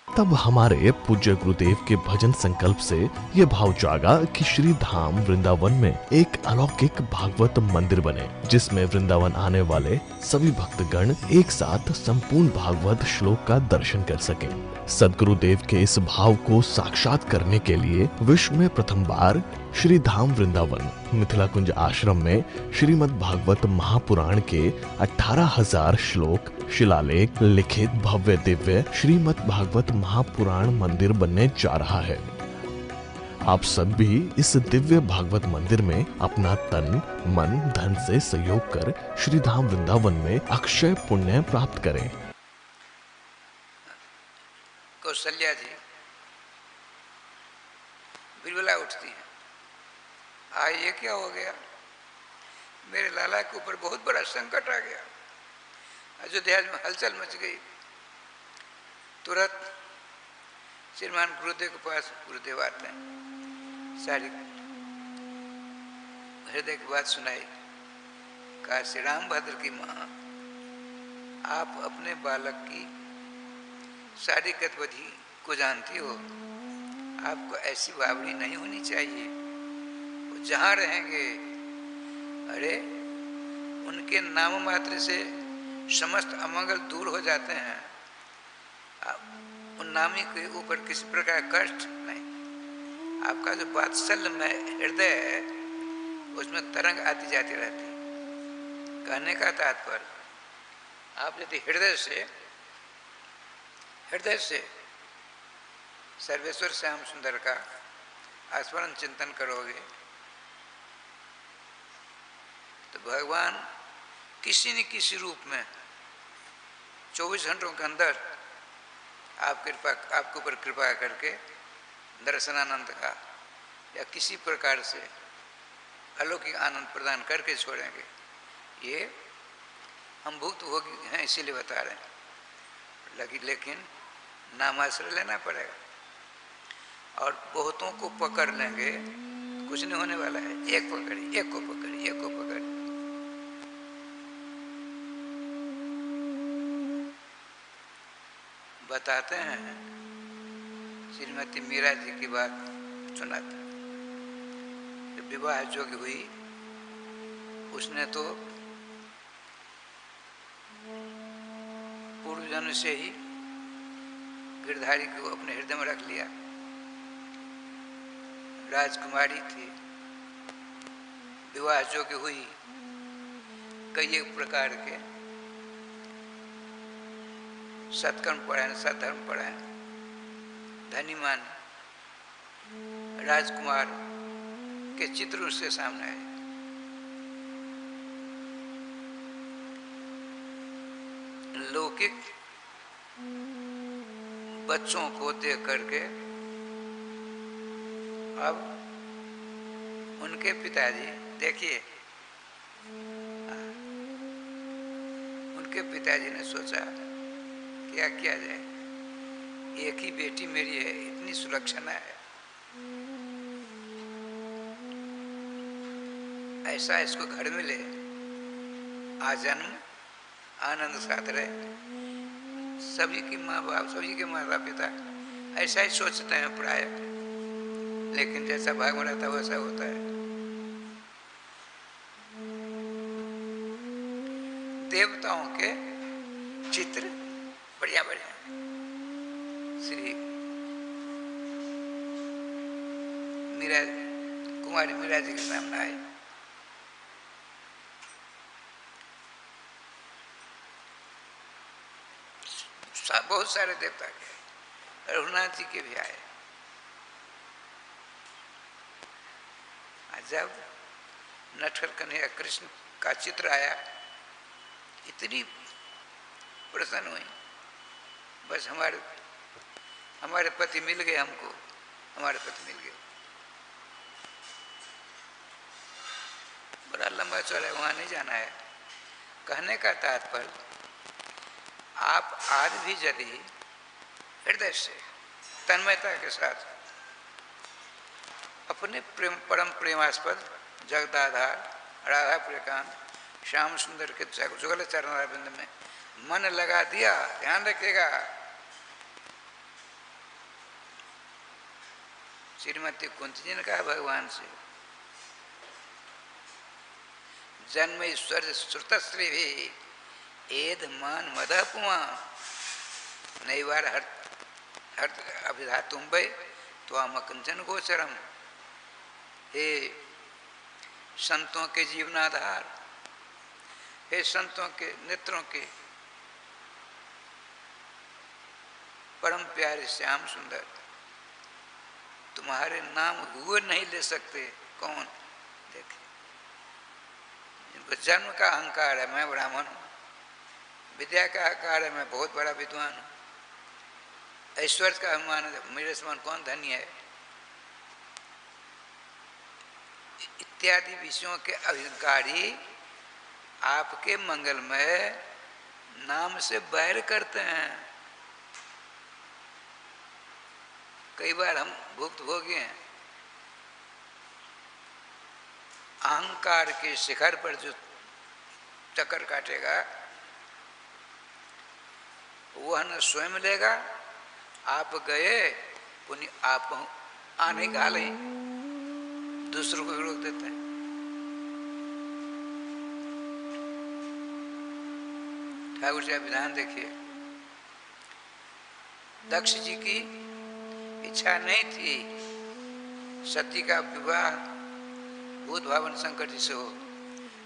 तब हमारे पूज्य गुरुदेव के भजन संकल्प से ये भाव जागा कि श्री धाम वृंदावन में एक अलौकिक भागवत मंदिर बने, जिसमें वृंदावन आने वाले सभी भक्तगण एक साथ संपूर्ण भागवत श्लोक का दर्शन कर सकें। सदगुरुदेव के इस भाव को साक्षात करने के लिए विश्व में प्रथम बार श्री धाम वृंदावन मिथिला कुंज आश्रम में श्रीमद् भागवत महापुराण के 18,000 श्लोक शिलालेख लिखित भव्य दिव्य श्रीमद् भागवत महापुराण मंदिर बनने जा रहा है। आप सब भी इस दिव्य भागवत मंदिर में अपना तन मन धन से सहयोग कर श्री धाम वृंदावन में अक्षय पुण्य प्राप्त करें। कौशल्या जी बिलबिला उठती हैं, आज ये क्या हो गया? मेरे लाला के ऊपर बहुत बड़ा संकट आ गया। अयोध्या में हलचल मच गई। तुरंत श्रीमान गुरुदेव के पास गुरुदेव आते हैं, सारी हृदय की बात सुनाई। कहा, श्री रामभद्र की माँ, आप अपने बालक की सारी गतिविधि को जानती हो। आपको ऐसी वावड़ी नहीं होनी चाहिए। वो जहाँ रहेंगे, अरे उनके नाम मात्र से समस्त अमंगल दूर हो जाते हैं। उन नामी के ऊपर किसी प्रकार कष्ट नहीं। आपका जो वात्सल्य में हृदय है, उसमें तरंग आती जाती रहती है। कहने का तात्पर्य, आप यदि हृदय से सर्वेश्वर श्याम सुंदर का स्मरण चिंतन करोगे तो भगवान किसी न किसी रूप में 24 घंटों के अंदर आपके ऊपर कृपा करके दर्शनानंद का या किसी प्रकार से अलौकिक आनंद प्रदान करके छोड़ेंगे। ये हम भुक्तभोगी हैं, इसीलिए बता रहे हैं। लेकिन नामाश्रय लेना पड़ेगा और बहुतों को पकड़ लेंगे, कुछ नहीं होने वाला है। एक पकड़ी, एक को पकड़ी, एक को पकड़ी। बताते हैं, श्रीमती मीरा जी की बात सुनाते हैं। जब विवाह योग्य हुई, उसने तो पूर्व जन्म से ही गिरधारी को अपने हृदय में रख लिया। राजकुमारी थी, विवाह योग्य हुई, कई एक प्रकार के सत्कर्म परायण, सद्धर्म परायण, धनीमान राजकुमार के चित्र उसके सामने आए। लौकिक बच्चों को देख करके अब उनके पिताजी, देखिए, उनके पिताजी ने सोचा क्या किया जाए, एक ही बेटी मेरी है, इतनी सुलक्षणा है, ऐसा इसको घर में ले, आजन्म आनंद साथ रहे। सभी की माँ बाप, सभी के माता पिता ऐसा ही सोचते हैं प्राय, लेकिन जैसा भाग में रहता है वैसा होता है। देवताओं के चित्र बढ़िया बढ़िया श्री मीरा, कुमारी मीरा जी के सामने आए। बहुत सारे देवता के, रघुनाथ जी के भी आए। जब नटवर कन्हैया कृष्ण का चित्र आया, इतनी प्रसन्न हुई, बस हमारे पति मिल गए, हमको हमारे पति मिल गए। बड़ा लंबा चौड़ा, वहां नहीं जाना है। कहने का तात्पर्य, आप आज भी यदि हृदय से तन्मयता के साथ अपने प्रेम, परम प्रेमास्पद जगदाधार राधा प्रियकांत श्याम सुंदर के जुगल चरणारविंद में मन लगा दिया, ध्यान रखिएगा, श्रीमती कुंती जी ने कहा भगवान से, जन्म ईश्वर श्रुतश्री भी एद मान मदपुआ नैवार हर अभिधा तुम्बे तो आमकंचन गोचरम। हे संतों के जीवनाधार, हे संतों के नेत्रों के परम प्यारे श्याम सुंदर, तुम्हारे नाम हुए नहीं ले सकते। कौन? देखे, इनको जन्म का अहंकार है, मैं ब्राह्मण हूं, विद्या का अहंकार है, मैं बहुत बड़ा विद्वान हूं, ऐश्वर्य का अभिमान है, मेरे समान कौन धनी है, इत्यादि विषयों के अहंकारी आपके मंगलमय नाम से बैर करते हैं। कई बार हम भुक्त भोगी हैं। अहंकार के शिखर पर जो चक्कर काटेगा वह न स्वयं लेगा, आप गए पुण्य आप आने गाले, दूसरों को रोक देते हैं। ठाकुर जी विधान देखिए, दक्ष जी की इच्छा नहीं थी सती का विवाह भूत भावन शंकर जी से हो,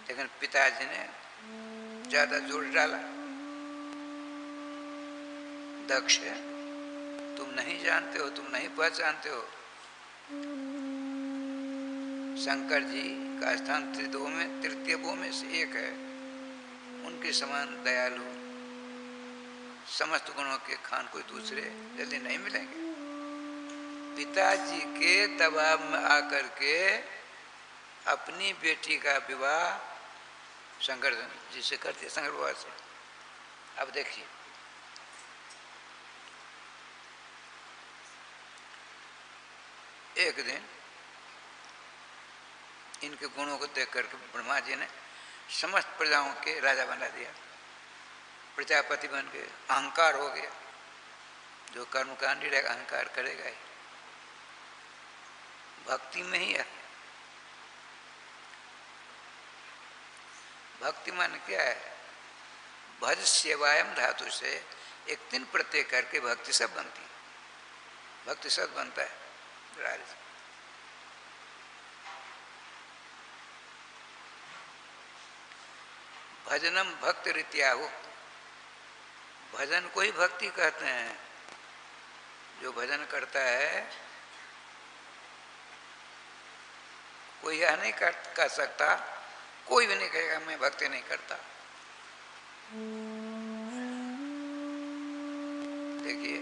लेकिन पिताजी ने ज्यादा जोर डाला। दक्ष, तुम नहीं जानते हो, तुम नहीं पहचानते हो, शंकर जी का स्थान तृतीय भू में से एक है, उनके समान दयालु समस्त गुणों के खान कोई दूसरे जल्दी नहीं मिलेंगे। पिताजी के दबाव में आकर के अपनी बेटी का विवाह शंकर जी से करते, शंकर बाबा से। अब देखिए, एक दिन इनके गुणों को देख करके ब्रह्मा जी ने समस्त प्रजाओं के राजा बना दिया, प्रजापति बन गए, अहंकार हो गया। जो कर्मकांडी रहेगा अहंकार करेगा ही, भक्ति में ही है। भक्ति मान क्या है? भज सेवायम धातु से एक तीन प्रत्यय करके भक्ति सब बनती है, भक्ति सब बनता है। भजनम भक्त रीत्या हो, भजन को ही भक्ति कहते हैं। जो भजन करता है कोई यह नहीं कह सकता, कोई भी नहीं कहेगा मैं भक्ति नहीं करता। देखिए,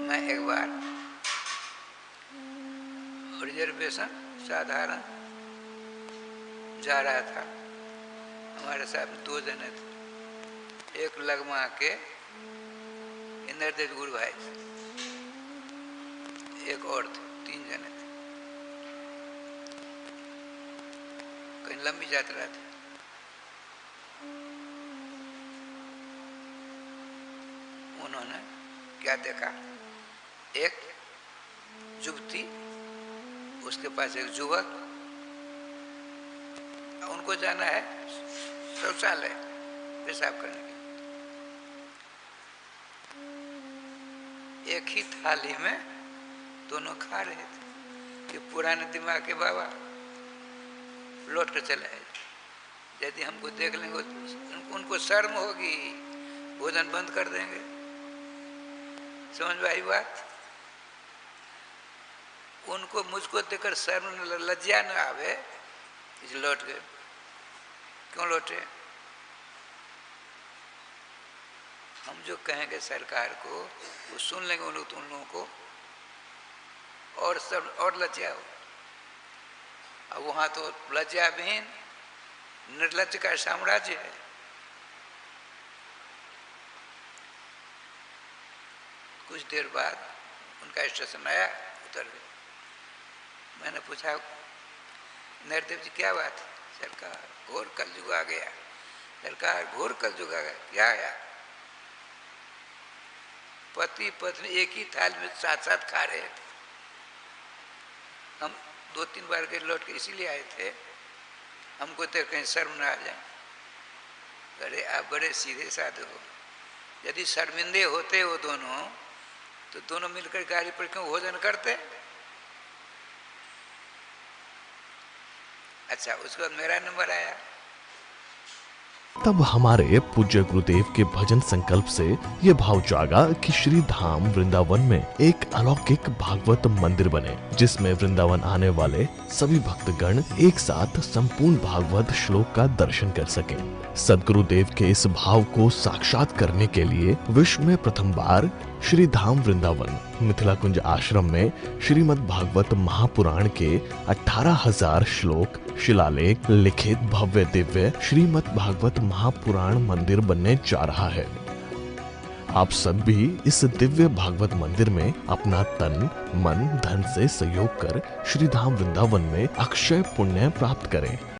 मैं एक बार रिजर्वेशन साधारण जा रहा था, हमारे साथ 2 जने थे, एक लगमा के इंद्रदेव गुरु भाई, एक और थे, 3 जने थे। कहीं लंबी यात्रा थी। उन्होंने क्या देखा, एक युवती, उसके पास एक युवक, उनको जाना है शौचालय पेशाब करने के। एक ही थाली में दोनों खा रहे थे कि पुराने दिमाग के बाबा लौट कर चले आए। यदि हमको देख लेंगे तो उनको शर्म होगी, भोजन बंद कर देंगे। समझ में आई बात? उनको मुझको देखकर शर्म लज्जा न आवे, इसलिए लौट गए। क्यों लौटे? हम जो कहेंगे सरकार को वो सुन लेंगे उन लोगों को, और सब और लज्जा हो। अब वहाँ तो लज्जा विहीन निर्लज्ज का साम्राज्य है। कुछ देर बाद उनका स्टेशन आया, उतर गए। मैंने पूछा, नरदेव जी क्या बात है? सरकार घोर कलयुग आ गया। सरकार घोर कलयुग आ गया। क्या आया? पति पत्नी एक ही थाल में साथ साथ खा रहे थे। हम 2-3 बार के लौट के इसीलिए आए थे, हमको तो कहीं शर्म ना आ जाए। अरे आप बड़े सीधे साधे हो। यदि शर्मिंदे होते वो दोनों, तो दोनों मिलकर गाड़ी पर क्यों भोजन करते? अच्छा, उसके बाद मेरा नंबर आया। तब हमारे पूज्य गुरुदेव के भजन संकल्प से ये भाव जागा कि श्री धाम वृंदावन में एक अलौकिक भागवत मंदिर बने, जिसमें वृंदावन आने वाले सभी भक्तगण एक साथ संपूर्ण भागवत श्लोक का दर्शन कर सकें। सदगुरुदेव के इस भाव को साक्षात करने के लिए विश्व में प्रथम बार श्री धाम वृंदावन मिथिला कुंज आश्रम में श्रीमद् भागवत महापुराण के 18,000 श्लोक शिलालेख लिखित भव्य दिव्य श्रीमद् भागवत महापुराण मंदिर बनने जा रहा है। आप सब भी इस दिव्य भागवत मंदिर में अपना तन मन धन से सहयोग कर श्री धाम वृंदावन में अक्षय पुण्य प्राप्त करें।